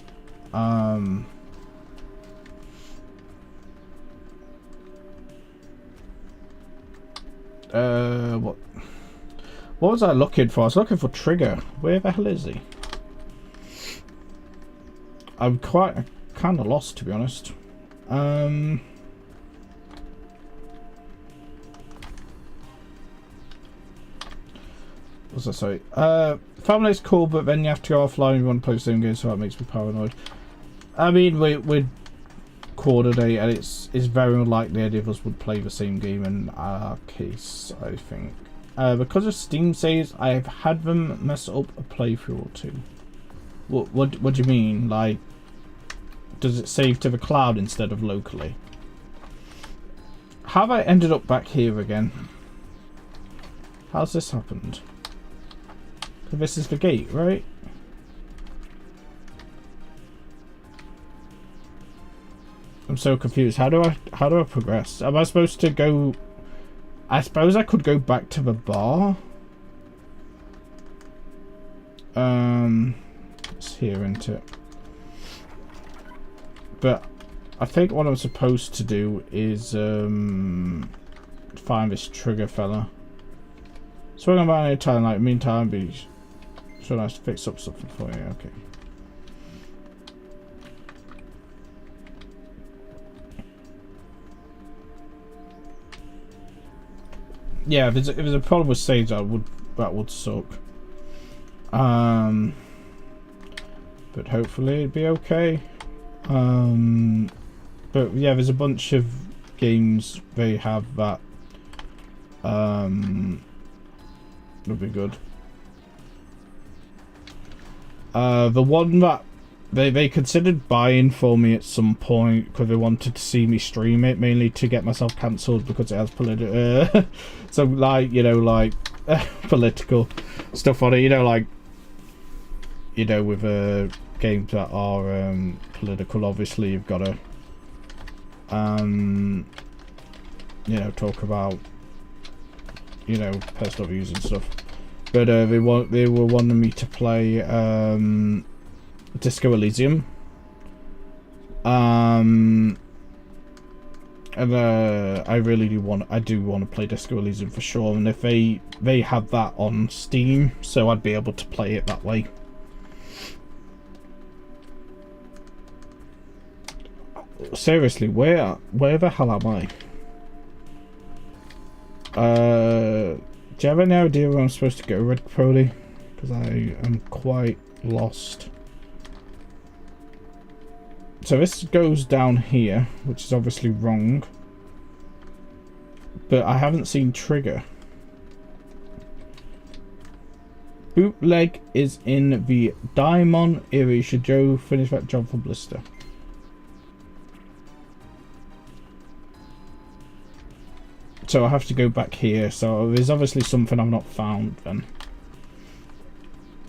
what was I looking for? I was looking for Trigger. Where the hell is he? I'm kind of lost, to be honest. What's that? Sorry. Family's cool, but then you have to go offline if you want to play the same game, so that makes me paranoid. I mean, we're coordinate, and it's very unlikely any of us would play the same game in our case, I think. Because of Steam saves, I've had them mess up a playthrough or two. What do you mean? Like, does it save to the cloud instead of locally? How have I ended up back here again? How's this happened? This is the gate, right? I'm so confused. How do I progress? Am I supposed to go? I suppose I could go back to the bar. It's here, isn't it? But I think what I'm supposed to do is find this Trigger fella. Swing on by any time, like meantime, be so nice to fix up something for you. Okay. Yeah, if there's a problem with saves, that would suck. But hopefully it'd be okay. But yeah, there's a bunch of games they have that would be good. The one that they considered buying for me at some point because they wanted to see me stream it, mainly to get myself cancelled because it has political so like, you know, like political stuff on it, you know, like, you know, with games that are political, obviously you've got to you know, talk about, you know, personal views and stuff. But they were wanting me to play Disco Elysium. And I really do want to play Disco Elysium for sure. And if they have that on Steam, so I'd be able to play it that way. Seriously, where the hell am I? Do you have any idea where I'm supposed to go, Red Crowley? Because I am quite lost. So this goes down here, which is obviously wrong. But I haven't seen Trigger. Bootleg is in the Diamond area. Should Joe finish that job for Blister? So I have to go back here. So there's obviously something I've not found then.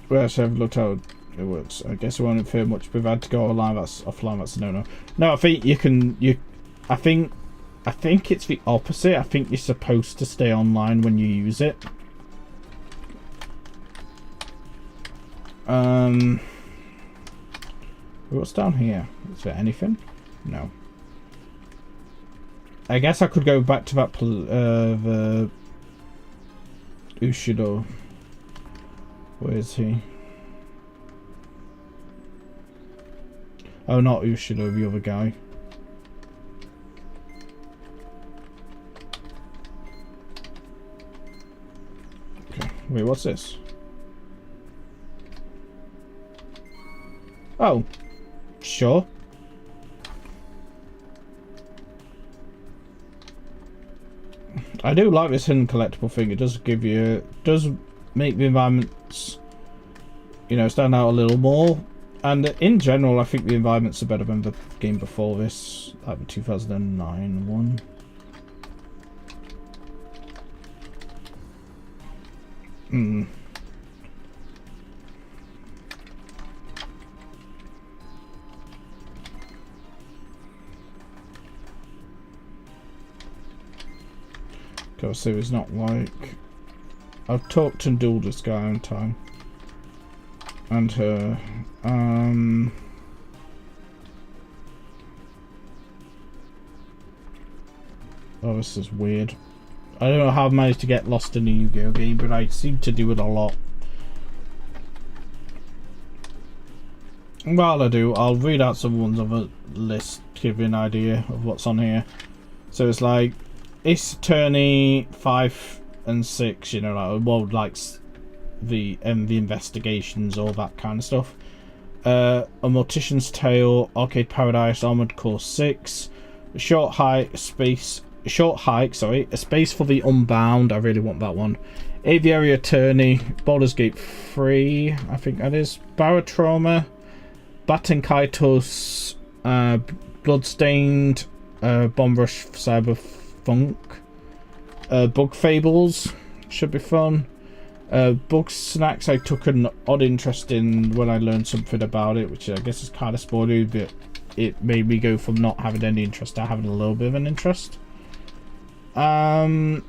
Well, so I've looked how it works. I guess it won't infer much, but if I had to go online, that's offline, that's a no-no. No, I think I think it's the opposite. I think you're supposed to stay online when you use it. What's down here? Is there anything? No. I guess I could go back to that the Ushido. Where is he? Oh, not Ushido, the other guy. Wait, what's this? Oh. Sure. I do like this hidden collectible thing. It does give you... does make the environments, you know, stand out a little more. And in general, I think the environments are better than the game before this. Like the 2009 one. So it's not like... I've talked and dueled this guy on time. And her. Oh, this is weird. I don't know how I've managed to get lost in a Yu-Gi-Oh game, but I seem to do it a lot. While I do, I'll read out some ones on the list to give you an idea of what's on here. So it's like Ace Attorney 5 and 6, you know, like, well, like the investigations, all that kind of stuff. A Mortician's Tale, Arcade Paradise, Armored Core 6, A Short Hike, A Space for the Unbound, I really want that one. Aviary Attorney, Baldur's Gate 3, I think that is, Barotrauma, Batenkaitos, Bloodstained, Bomb Rush Cyberpunk, Bug Fables, should be fun. Bug Snacks, I took an odd interest in when I learned something about it, which I guess is kind of spoilery, but it made me go from not having any interest to having a little bit of an interest. Carrion.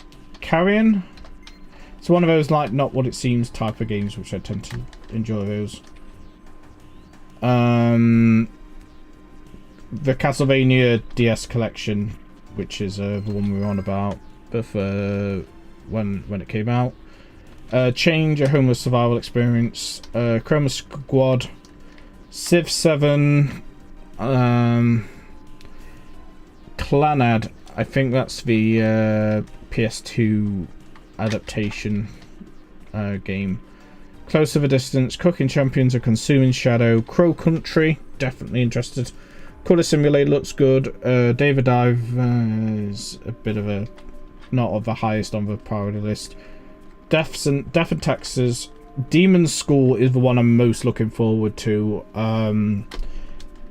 It's one of those like not what it seems type of games, which I tend to enjoy those. The Castlevania DS collection, which is the one we were on about before when it came out. Change, a homeless survival experience. Chroma Squad, Civ 7, Clanad. I think that's the PS2 adaptation game. Close of a Distance, Cooking Champions, A Consuming Shadow, Crow Country, definitely interested. Colour Simulator looks good. David Dive is a bit of a not of the highest on the priority list. Death and Taxes. Demon's School is the one I'm most looking forward to.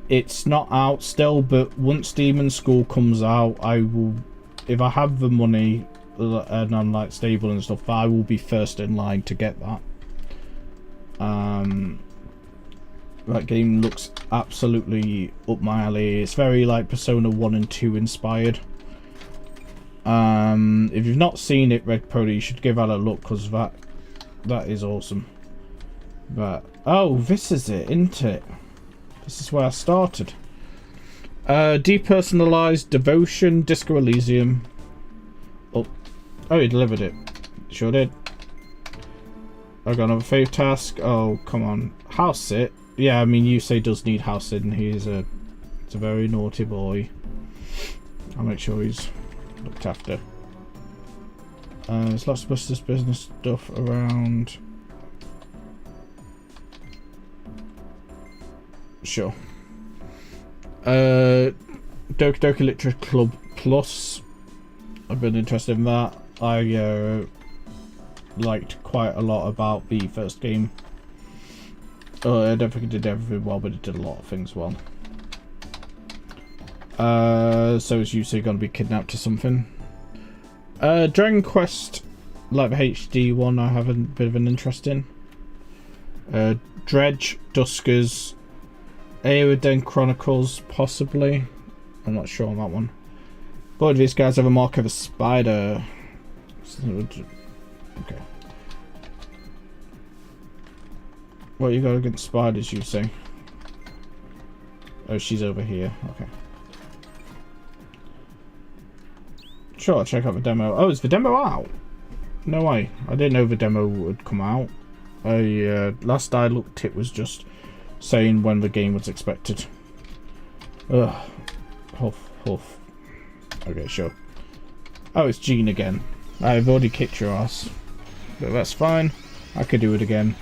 It's not out still, but once Demon's School comes out, I will, if I have the money and I'm like stable and stuff, I will be first in line to get that. That game looks absolutely up my alley. It's very like Persona 1 and 2 inspired. If you've not seen it, Red Pony, you should give that a look, because that is awesome. But oh, this is it, isn't it? This is where I started. Depersonalized Devotion, Disco Elysium. Oh, you delivered it. Sure did. I got another fave task. Oh, come on. House sit. Yeah, I mean, Yusei does need house sitting. He's a very naughty boy. I'll make sure he's looked after. There's lots of business stuff around. Sure. Doki Doki Literature Club Plus. I've been interested in that. I liked quite a lot about the first game. I don't think it did everything well, but it did a lot of things well. So is Yusei going to be kidnapped to something? Dragon Quest, like the HD one, I have a bit of an interest in. Dredge, Duskers, Aeroden Chronicles, possibly. I'm not sure on that one. Both of these guys have a mark of a spider. Okay. What you got against spiders, you say? Oh, she's over here. Okay. Sure, I'll check out the demo. Oh, is the demo out? No way. I didn't know the demo would come out. Last I looked, it was just saying when the game was expected. Ugh. Huff, huff. Okay, sure. Oh, it's Jean again. I've already kicked your ass. But that's fine. I could do it again.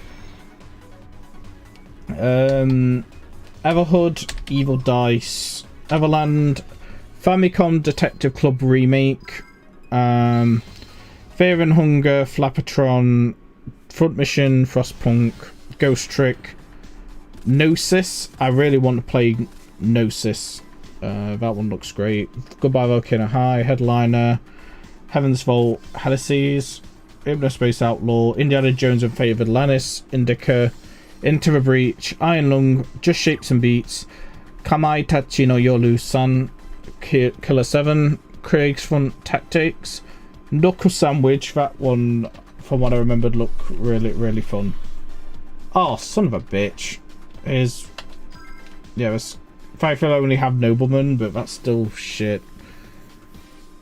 Everhood, Evil Dice, Everland, Famicom Detective Club Remake, Fear and Hunger, Flappertron, Front Mission, Frostpunk, Ghost Trick, Gnosis. I really want to play Gnosis. That one looks great. Goodbye Volcano High, Headliner, Heaven's Vault, Helices, Hypnospace Outlaw, Indiana Jones and Fate of Atlantis, Indica, Into the Breach, Iron Lung, Just Shapes and Beats, Kamai Tachi no Yoru San, Killer 7, Craig's Front Tactics, Knuckle Sandwich. That one, from what I remembered, looked really fun. Oh, son of a bitch. Yeah, it's thankfully I only have Nobleman, but that's still shit.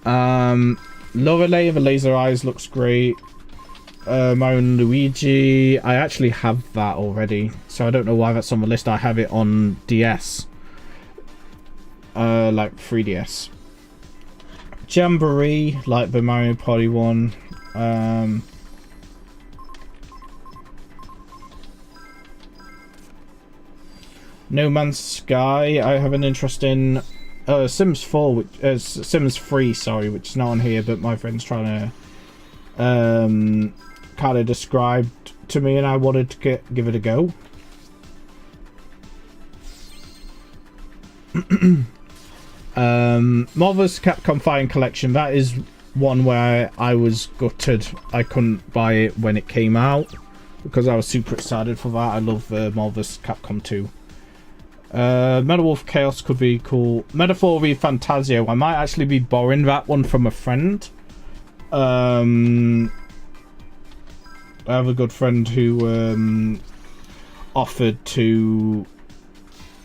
Lorelei of the Laser Eyes looks great. Mario and Luigi, I actually have that already, so I don't know why that's on the list. I have it on DS, like 3DS. Jamboree, like the Mario Party one. No Man's Sky, I have an interest in. Sims 4, which Sims 3, sorry, which is not on here, but my friend's trying to kind of described to me, and I wanted to give it a go. Marvel's Capcom Fire Collection, that is one where I was gutted I couldn't buy it when it came out, because I was super excited for that. I love Marvel's Capcom 2. Metal Wolf Chaos could be cool. Metaphor v Fantasio, I might actually be borrowing that one from a friend. I have a good friend who offered to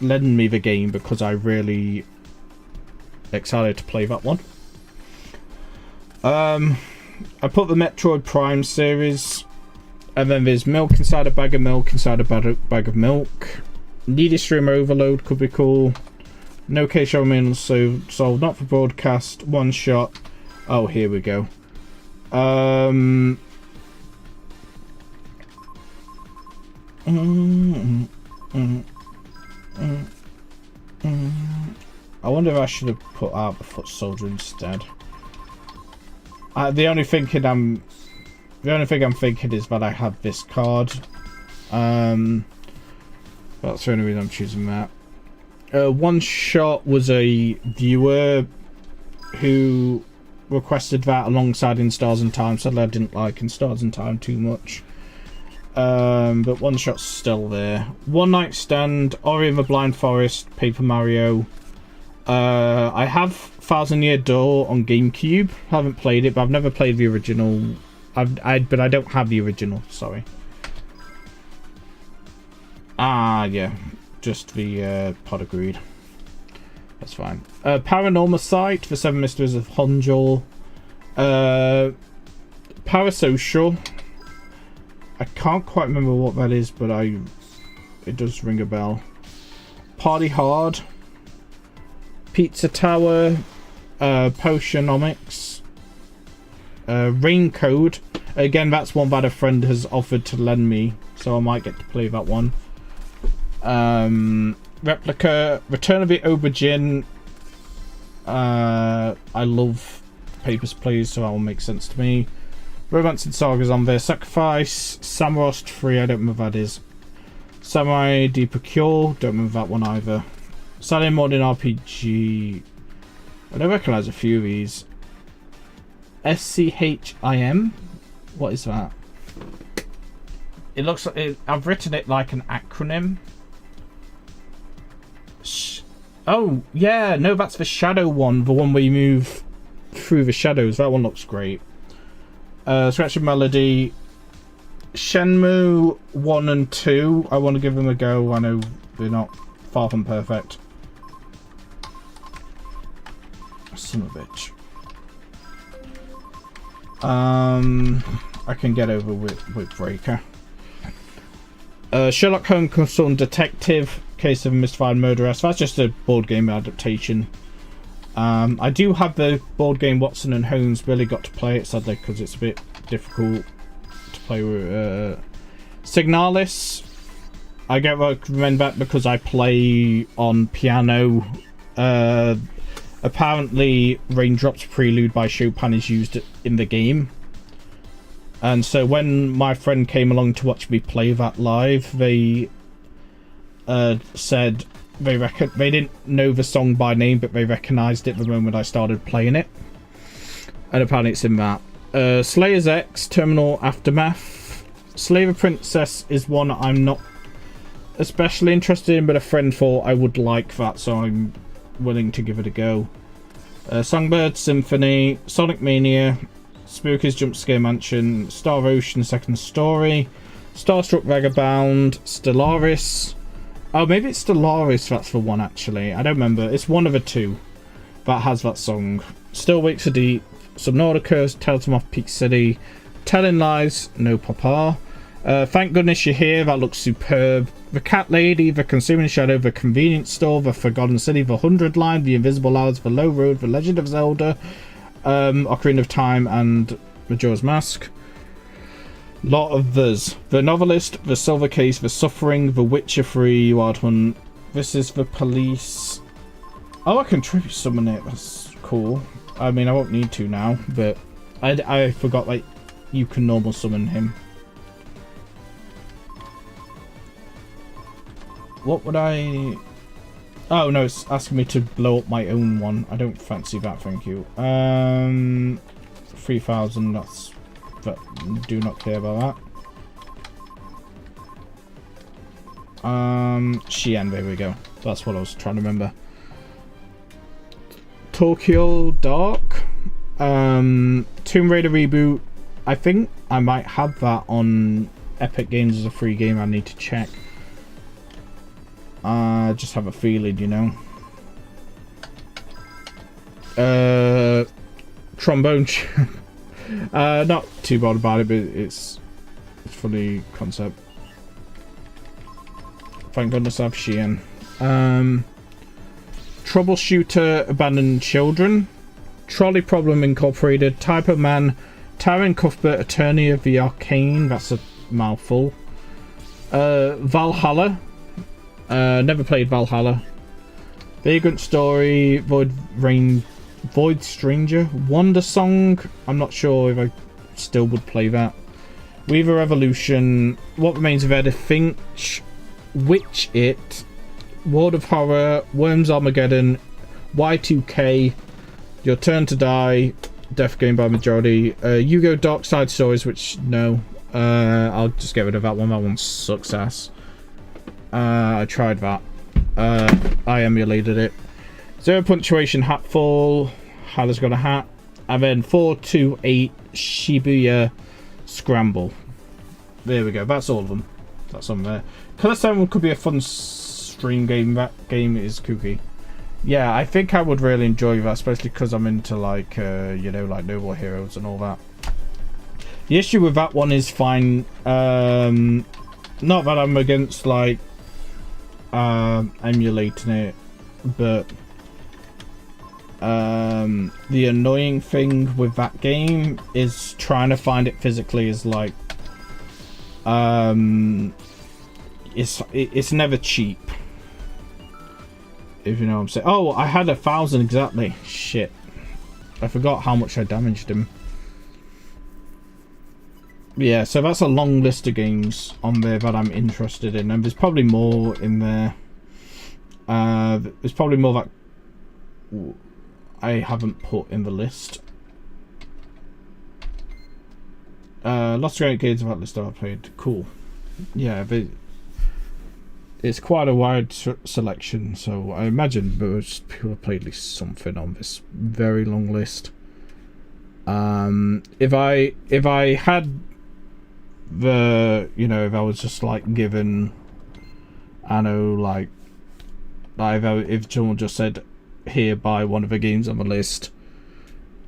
lend me the game because I really excited to play that one. I put the Metroid Prime series, and then there's Milk Inside a Bag of Milk Inside a Bag of Milk. Needy Stream Overload could be cool. No Case Showman sold, not for broadcast. One Shot. Oh, here we go. I wonder if I should have put out the Foot Soldier instead. The only thing I'm thinking is that I have this card. That's the only reason I'm choosing that. One Shot was a viewer who requested that alongside In Stars and Time. Sadly, I didn't like In Stars and Time too much. But One Shot's still there. One Night Stand, Ori and the Blind Forest, Paper Mario. I have Thousand Year Door on GameCube. Haven't played it, but I've never played the original. But I don't have the original, sorry. Yeah. Just the Pot of Greed. That's fine. Paranormal Site, The Seven Mysteries of Honjol. Parasocial. I can't quite remember what that is, but it does ring a bell. Party Hard. Pizza Tower. Potionomics. Rain Code. Again, that's one that a friend has offered to lend me, so I might get to play that one. Replica, Return of the Aubergine. I love Papers, Please, so that will make sense to me. Romance and Sagas on there. Sacrifice, Samorost 3, I don't remember what that is. Samurai Deeper Cure, don't remember that one either. Saturday Morning RPG, I don't recognise a few of these. SCHIM, what is that? It looks like I've written it like an acronym. Oh, yeah, no, that's the shadow one. The one where you move through the shadows. That one looks great. Scratch Melody. Shenmue 1 and 2. I want to give them a go. I know they're not far from perfect. Son of a bitch. I can get over with Breaker. Sherlock Holmes and Detective, Case of a Mystified Murderess. That's just a board game adaptation. I do have the board game Watson and Holmes. Really got to play it sadly because it's a bit difficult to play with Signalis, I get recommend that because I play on piano. Apparently, Raindrops Prelude by Chopin is used in the game. And so when my friend came along to watch me play that live, they said they didn't know the song by name, but they recognised it the moment I started playing it. And apparently it's in that. Slayer's X, Terminal Aftermath. Slay the Princess is one I'm not especially interested in, but a friend thought I would like that, so I'm willing to give it a go. Songbird Symphony, Sonic Mania, Spooky's Jump Scare Mansion, Star Ocean Second Story, Starstruck Vagabond, Stellaris. Oh, maybe it's Stellaris that's the one, actually. I don't remember. It's one of the two that has that song. Still Wakes a Deep, Subnautica, Tales Off Peak City, Telling Lies, No Papa. Thank Goodness You're Here, that looks superb. The Cat Lady, The Consuming Shadow, The Convenience Store, The Forgotten City, The 100 Line, The Invisible Hours, The Low Road, The Legend of Zelda, Ocarina of Time, and Majora's Mask. Lot of those. The Novelist, The Silver Case, The Suffering, The Witcher 3, Wild Hunt. This is The Police. Oh, I can tribute summon it. That's cool. I mean, I won't need to now, but I forgot, like, you can normal summon him. What would I... Oh, no, it's asking me to blow up my own one. I don't fancy that, thank you. 3,000, that's... But do not care about that. Shien, there we go. That's what I was trying to remember. Tokyo Dark. Tomb Raider reboot. I think I might have that on Epic Games as a free game. I need to check. I just have a feeling, you know. Trombone. Not too bothered about it, but it's a funny concept. Thank goodness I have Shien. Troubleshooter Abandoned Children. Trolley Problem Incorporated. Type of Man. Tyron Cuthbert, Attorney of the Arcane. That's a mouthful. Valhalla. Never played Valhalla. Vagrant Story. Void Stranger. Wonder Song. I'm not sure if I still would play that. Weaver Evolution. What Remains of Edith Finch. Witch It. World of Horror. Worms Armageddon. Y2K. Your Turn to Die. Death Game by Majority. Yu-Gi-Oh! Dark Side Stories, which, no. I'll just get rid of that one. That one sucks ass. I tried that. I emulated it. Zero Punctuation Hatfall. Hala's got a hat. And then 428 Shibuya Scramble. There we go. That's all of them. That's on there. Color 7 could be a fun stream game. That game is kooky. Yeah, I think I would really enjoy that, especially because I'm into, like, you know, like Noble Heroes and all that. The issue with that one is fine. Not that I'm against, like, emulating it, but the annoying thing with that game is trying to find it physically is like it's never cheap, if you know what I'm saying. Oh, I had 1,000 exactly. Shit, I forgot how much I damaged him. Yeah, so that's a long list of games on there that I'm interested in, and there's probably more in there. There's probably more that I haven't put in the list. Lots of great games on that list that I've played. Cool. Yeah, but it's quite a wide selection, so I imagine most people have played at least something on this very long list. If I had the, you know, if I was just like given, I know, like if someone just said, here, buy one of the games on the list,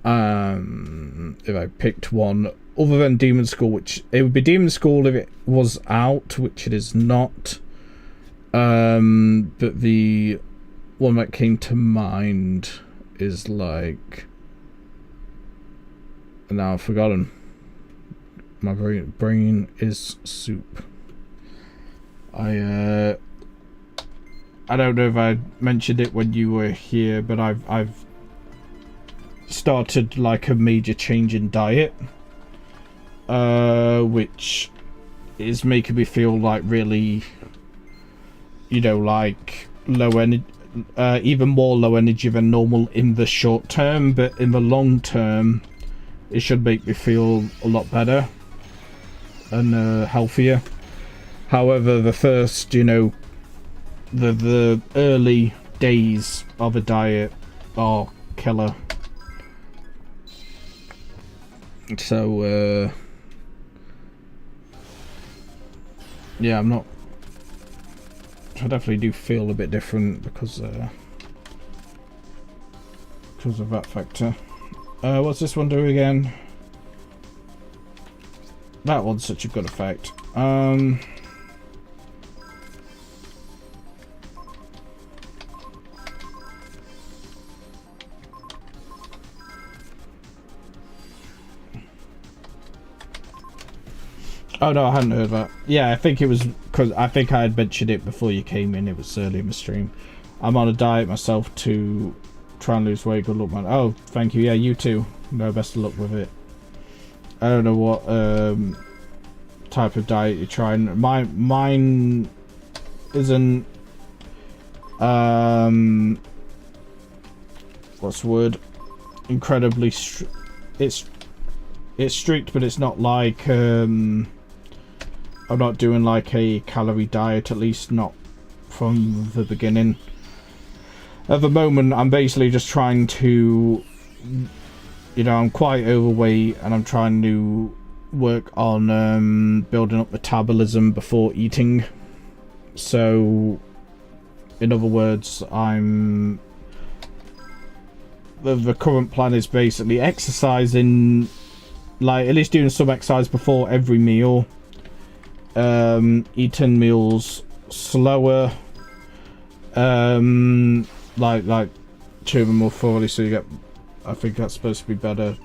if I picked one other than Demon School, which it would be Demon School if it was out, which it is not, but the one that came to mind is like, now I've forgotten. My brain is soup. I don't know if I mentioned it when you were here, but I've started like a major change in diet, which is making me feel like really, you know, like low energy, even more low energy than normal in the short term, but in the long term it should make me feel a lot better and healthier. However, the first, you know, the early days of a diet are killer. So yeah, I definitely do feel a bit different because of that factor. What's this one do again? That one's such a good effect. Oh no, I hadn't heard that. Yeah, I think it was because I think I had mentioned it before you came in. It was early in the stream. I'm on a diet myself to try and lose weight. Good luck, man. Oh, thank you. Yeah, you too. No, best of luck with it. I don't know what type of diet you're trying. Mine isn't what's the word? Incredibly it's strict, but it's not like I'm not doing like a calorie diet, at least not from the beginning. At the moment, I'm basically just trying to, you know, I'm quite overweight and I'm trying to work on building up metabolism before eating. So, in other words, the current plan is basically exercising, like at least doing some exercise before every meal. Eating meals slower, like chew them more thoroughly, so you get, I think that's supposed to be better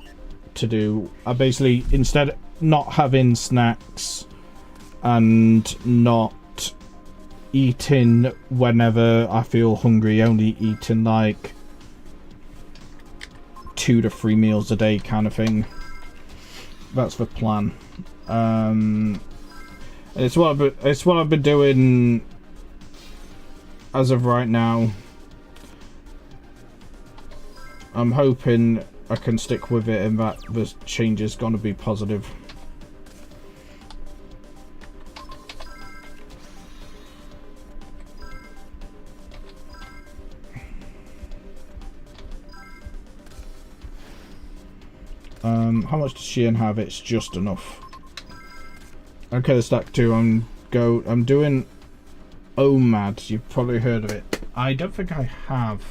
to do. I basically, instead not having snacks and not eating whenever I feel hungry, only eating like 2 to 3 meals a day kind of thing. That's the plan. It's what I've been doing as of right now. I'm hoping I can stick with it and that the change is going to be positive. How much does Sheehan have? It's just enough. Okay, the stack 2. I'm doing OMAD. You've probably heard of it. I don't think I have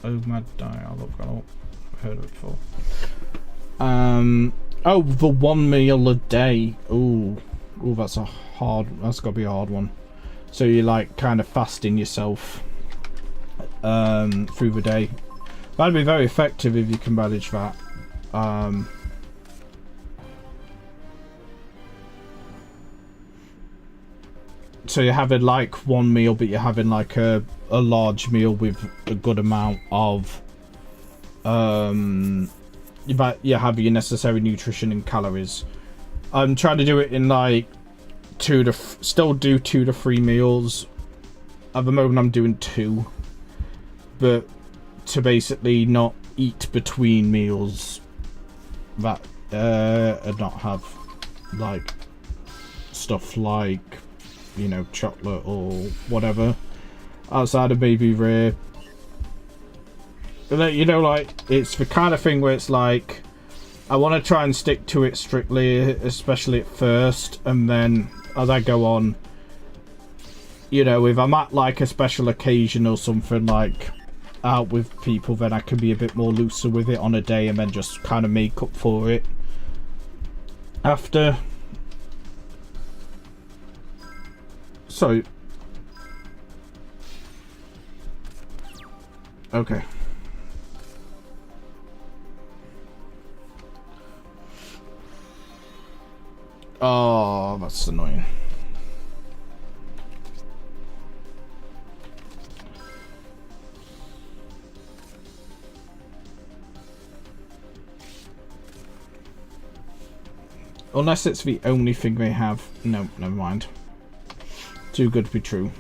OMAD dial. I've heard of it before. Oh, the 1 meal a day. Ooh, that's gotta be a hard one. So you're like kind of fasting yourself through the day. That'd be very effective if you can manage that. So you're having like 1 meal, but you're having like a large meal with a good amount of you have your necessary nutrition and calories. I'm trying to do it in like still do 2 to 3 meals. At the moment I'm doing 2, but to basically not eat between meals, that and not have like stuff like, you know, chocolate or whatever outside of maybe rare. You know, like it's the kind of thing where it's like I want to try and stick to it strictly, especially at first, and then as I go on, you know, if I'm at like a special occasion or something, like out with people, then I can be a bit more looser with it on a day and then just kind of make up for it after. So, okay. Oh, that's annoying. Unless it's the only thing they have. No, never mind. Too good to be true.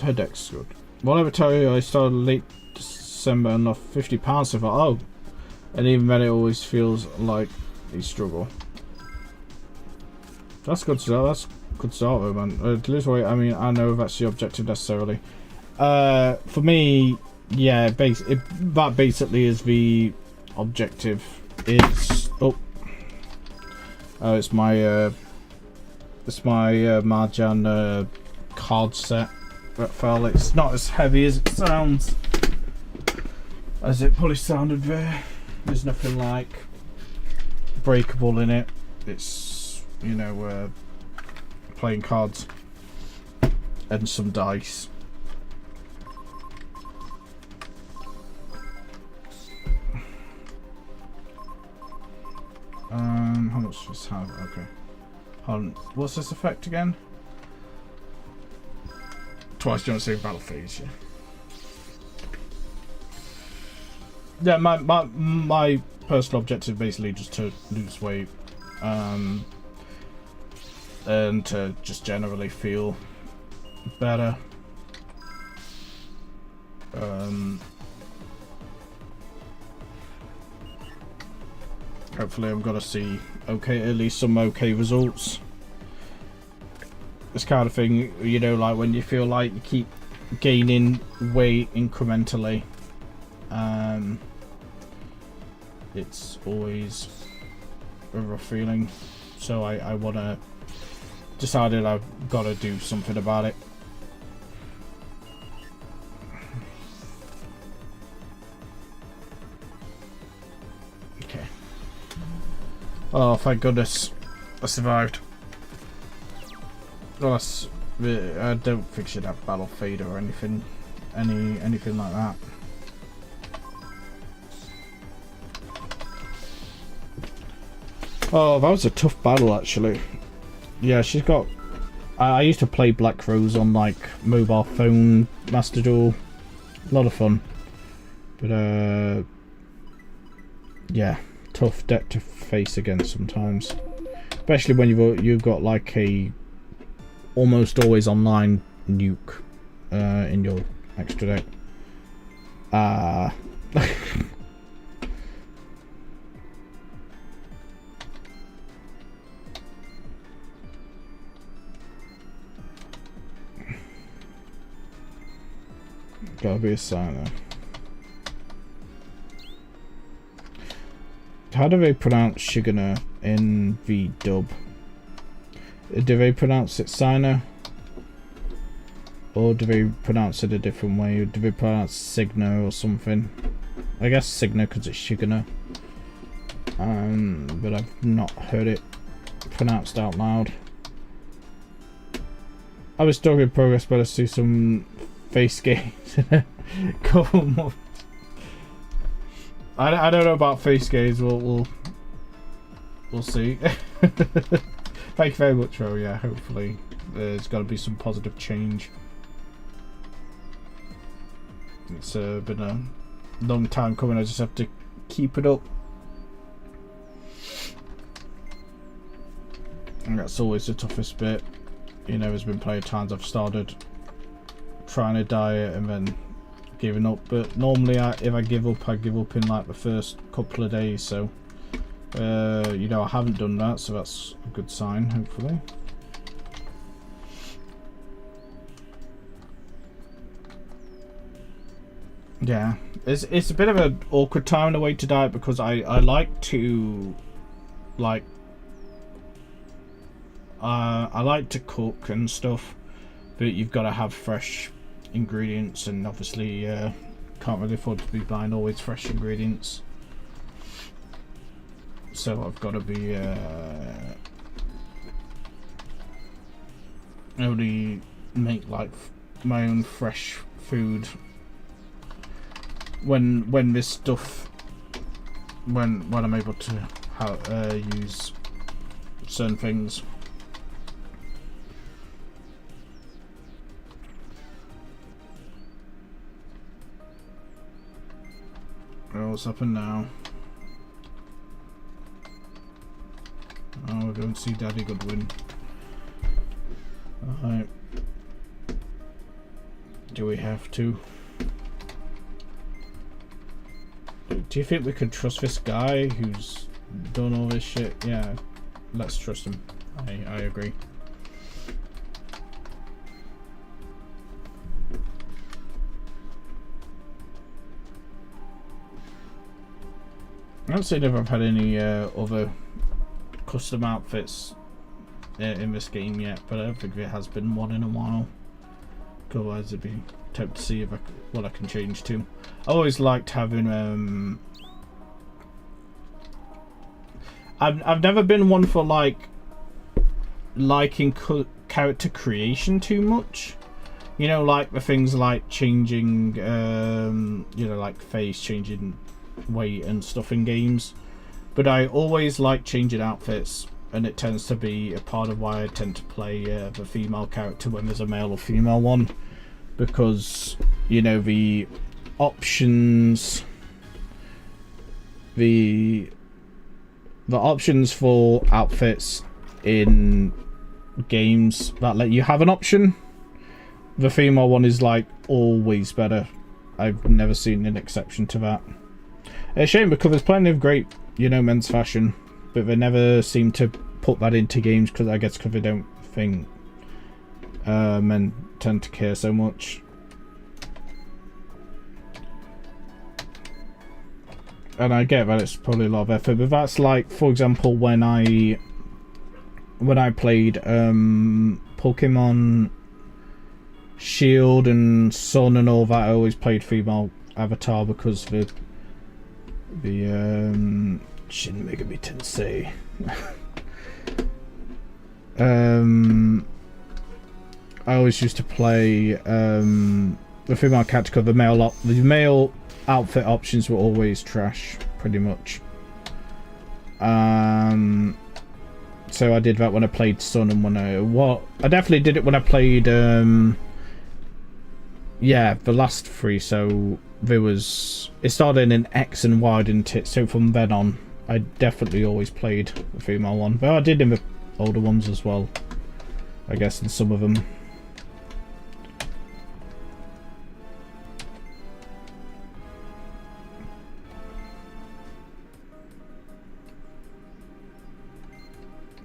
Her deck's good. Whatever tell you, I started late December and lost £50 so far. Oh, and even then it always feels like a struggle. That's good start. That's good start though, man. To lose weight, I mean, I know that's the objective necessarily. For me, yeah, that basically is the objective. It's it's my Mahjong card set that fell. It's not as heavy as it sounds, as it probably sounded there. There's nothing like breakable in it. It's, you know, playing cards and some dice. How much does this have? Okay. Hold on. What's this effect again? Twice during the same battle phase, yeah. Yeah, my personal objective is basically just to lose weight, and to just generally feel better. Hopefully I'm gonna see at least some results. This kind of thing, you know, like when you feel like you keep gaining weight incrementally, it's always a rough feeling. So I wanna decided I've got to do something about it. Okay. Oh, thank goodness I survived. Well, I don't think she'd have battle fade or anything like that. Oh, that was a tough battle actually. Yeah, she's got. I used to play Black Rose on like mobile phone Master Duel. A lot of fun, but yeah, tough deck to face against sometimes, especially when you've got like a almost always online nuke in your extra deck. Gotta be a signer. How do they pronounce Shigana in the dub? Do they pronounce it signer? Or do they pronounce it a different way? Or do they pronounce Signa or something? I guess Signa because it's Shigana. But I've not heard it pronounced out loud. I was still in progress, but I see some face games in a couple months. I don't know about face games. We'll see. Thank you very much, Ro. Yeah, hopefully there's got to be some positive change. It's been a long time coming. I just have to keep it up, and that's always the toughest bit. You know, there's been plenty of times I've started trying to diet and then giving up, but normally if I give up in like the first couple of days. So you know, I haven't done that, so that's a good sign, hopefully. Yeah, it's a bit of an awkward time in a way to diet, because I like to I like to cook and stuff, but you've got to have fresh ingredients, and obviously can't really afford to be buying always fresh ingredients, so I've got to be only make like my own fresh food when this stuff, when I'm able to use certain things. Oh, what's happened now? Oh, we're going to see Daddy Goodwin. Alright. Do we have to? Do you think we could trust this guy who's done all this shit? Yeah, let's trust him. I agree. I don't see if I've had any other custom outfits in this game yet, but I don't think there has been one in a while. Otherwise, it'd be tempted to see if what I can change to. I always liked having. I've never been one for liking character creation too much. You know, like the things like changing, you know, like face changing weight and stuff in games. But I always like changing outfits, and it tends to be a part of why I tend to play the female character when there's a male or female one, because you know the options, the options for outfits in games that let you have an option, the female one is like always better. I've never seen an exception to that. It's a shame because there's plenty of great, you know, men's fashion, but they never seem to put that into games because I guess because they don't think men tend to care so much. And I get that it's probably a lot of effort, but that's like, for example, when I played Pokemon Shield and Sun and all that, I always played female avatar because the Shin Megami Tensei. I always used to play the female character because the male outfit options were always trash, pretty much. So I did that when I played Sun, and when I definitely did it when I played yeah, the last three. So it started in X and Y, didn't it? So from then on I definitely always played the female one, but I did in the older ones as well, I guess, in some of them.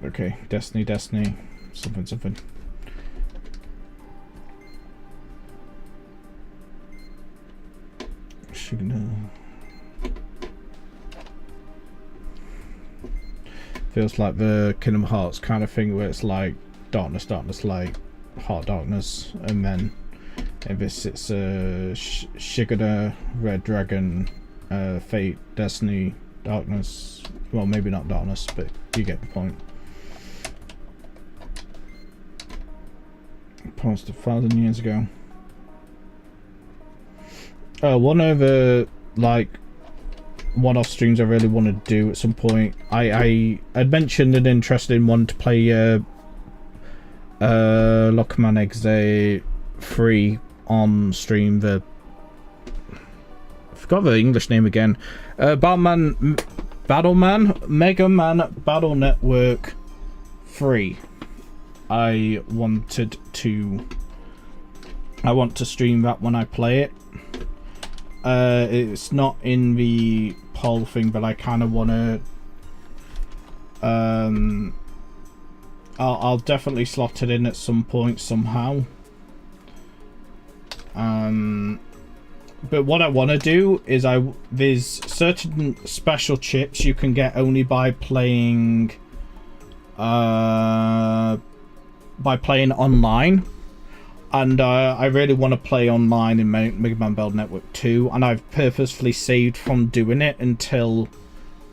Okay, Destiny, something. Feels like the Kingdom Hearts kind of thing where it's like darkness, like heart darkness, and then if it's Shigada, Red Dragon, Fate, Destiny, darkness. Well, maybe not darkness, but you get the point. Past 1,000 years ago. One of the one-off streams I really want to do at some point. I'd mentioned an interest in one to play Lockman Exe 3 on stream. I forgot the English name again. Battleman Mega Man Battle Network 3. I want to stream that when I play it. It's not in the poll thing, but I kind of want to. I'll definitely slot it in at some point somehow. But what I want to do is there's certain special chips you can get only by playing online. And I really want to play online in Mega Man Battle Network 2, and I've purposefully saved from doing it until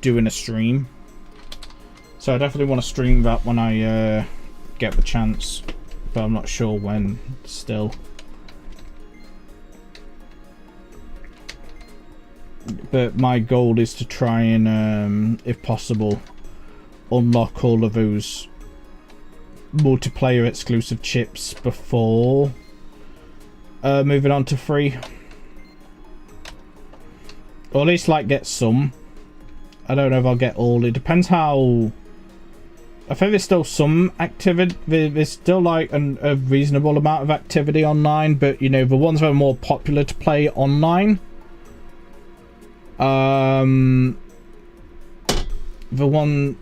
doing a stream. So I definitely want to stream that when I get the chance, but I'm not sure when still. But my goal is to try and, if possible, unlock all of those multiplayer exclusive chips before moving on to free. Or at least like get some. I don't know if I'll get all. It depends how. I think there's still some activity. There's still like a reasonable amount of activity online, but you know, the ones that are more popular to play online, the one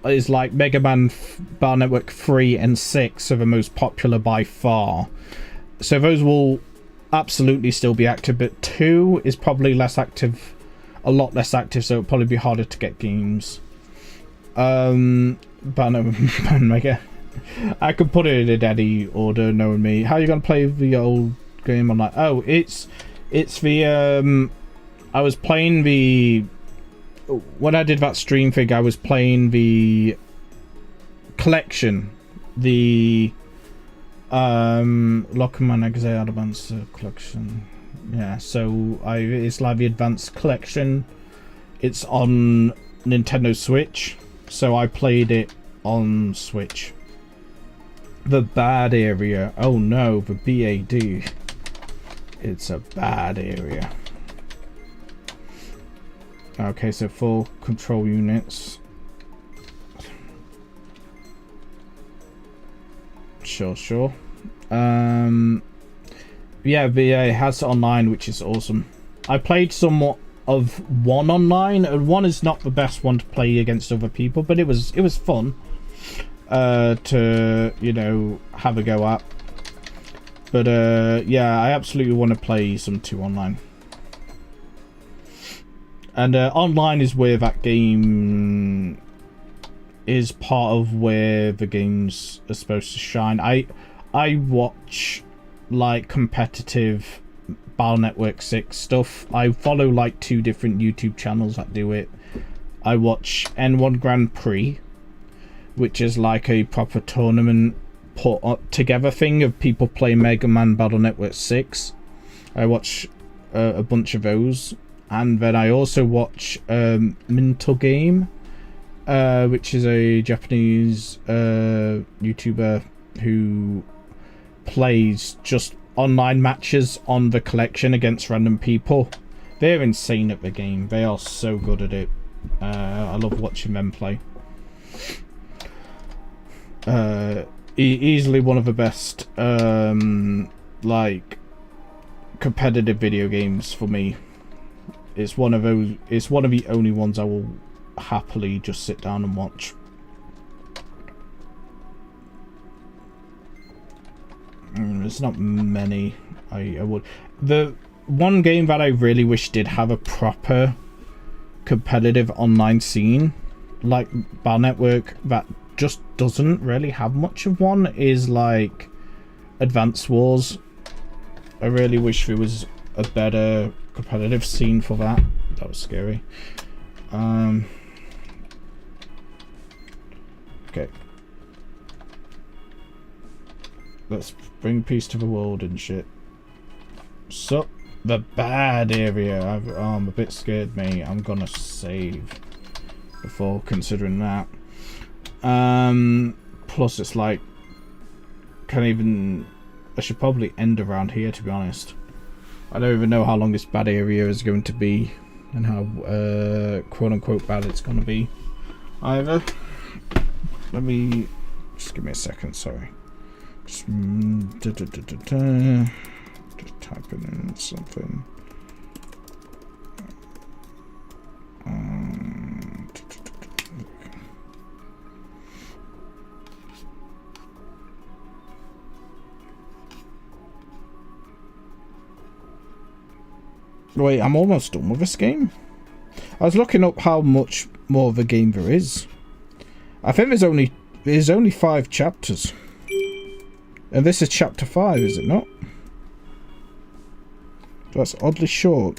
is like Mega Man Battle Network 3 and 6 are the most popular by far. So those will absolutely still be active, but 2 is probably less active, a lot less active, so it'll probably be harder to get games. But no, Mega. I could put it in any order, knowing me. How are you gonna play the old game online? Oh, it's the I was playing the, when I did that stream thing, I was playing the collection, the Lockman Exile Advanced Collection. Yeah, so it's like the Advanced Collection. It's on Nintendo Switch, so I played it on Switch. The bad area. Oh no, the BAD. It's a bad area. Okay, so 4 control units. Sure. Yeah, VA has it online, which is awesome. I played somewhat of 1 online, and 1 is not the best one to play against other people, but it was fun to, you know, have a go at. But yeah, I absolutely want to play some 2 online. And online is where that game is part of where the games are supposed to shine. I watch like competitive Battle Network 6 stuff. I follow like 2 different YouTube channels that do it. I watch N1 Grand Prix, which is like a proper tournament put together thing of people playing Mega Man Battle Network 6. I watch a bunch of those. And then I also watch Mental Game, which is a Japanese YouTuber who plays just online matches on the collection against random people. They're insane at the game. They are so good at it. I love watching them play. Easily one of the best like competitive video games for me. It's one of those. It's one of the only ones I will happily just sit down and watch. There's not many I would. The one game that I really wish did have a proper competitive online scene, like Battle Network, that just doesn't really have much of one, is like Advance Wars. I really wish there was a better competitive scene for that. That was scary. Okay. Let's bring peace to the world and shit. So, the bad area. I'm a bit scared, mate. I'm gonna save before considering that. Plus it's like, can't even. I should probably end around here, to be honest. I don't even know how long this bad area is going to be, and how quote unquote bad it's gonna be either. Let me just give me a second, sorry. Just typing in something. Wait, I'm almost done with this game. I was looking up how much more of a game there is. I think there's only 5 chapters. And this is chapter 5, is it not? That's oddly short.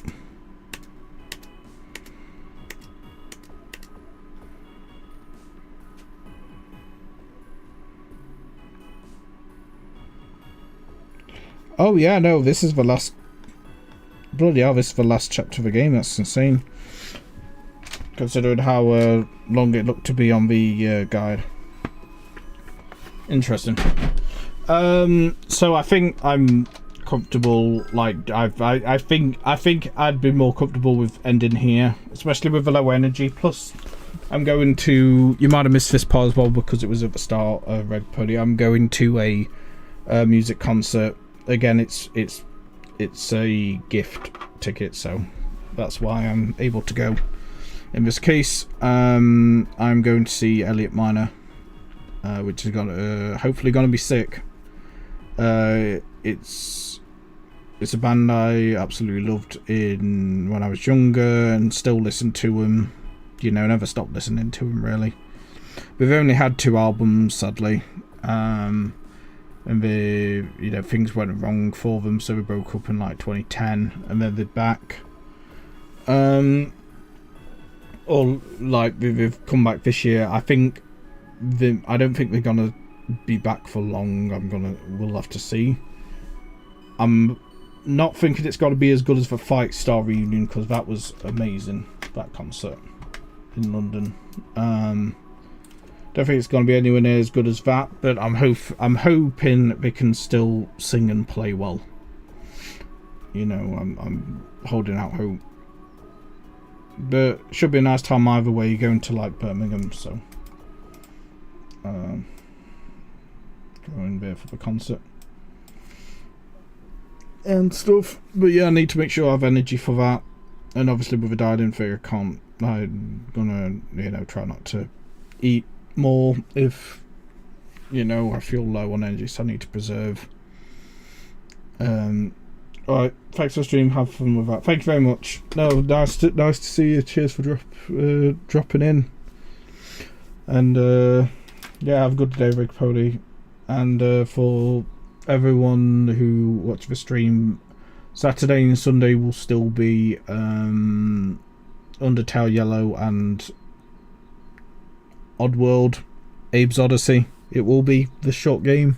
Oh yeah, no, this is the last. Bloody hell, this is the last chapter of the game. That's insane. considering how long it looked to be on the guide. Interesting. So I think I'm comfortable. Like I think I'd be more comfortable with ending here, especially with the low energy. Plus, I'm going to. You might have missed this part as well because it was at the start of Red Pony. I'm going to a music concert again. It's a gift ticket, so that's why I'm able to go. In this case, I'm going to see Elliot Minor, which is gonna hopefully gonna be sick. It's a band I absolutely loved when I was younger, and still listen to them. You know, never stopped listening to them really. We've only had 2 albums, sadly, and things went wrong for them, so we broke up in like 2010, and then they're back. Or like they've come back this year. I don't think they're gonna be back for long. We'll have to see. I'm not thinking it's got to be as good as the Fight Star reunion, because that was amazing, that concert in London. Don't think it's going to be anywhere near as good as that, but I'm hoping they can still sing and play well. You know, I'm holding out hope. But should be a nice time either way. You're going to like Birmingham, so going there for the concert and stuff. But yeah, I need to make sure I have energy for that. And obviously with a dieting thing, I'm gonna try not to eat more if I feel low on energy, so I need to preserve. Alright, thanks for the stream, have fun with that. Thank you very much. No, nice to see you. Cheers for dropping in. And yeah, have a good day, Rick Pody. And for everyone who watched the stream, Saturday and Sunday will still be Undertale Yellow and Oddworld, Abe's Odyssey. It will be the short game.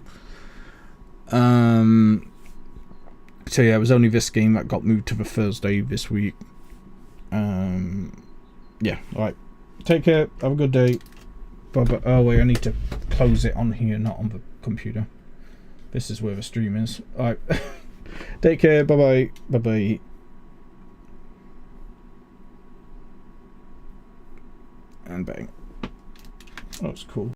So yeah, it was only this game that got moved to the Thursday this week. Yeah, alright. Take care, have a good day. Bye-bye. Oh wait, I need to close it on here, not on the computer. This is where the stream is. Alright. Take care, bye-bye. Bye-bye. And bang. That was cool.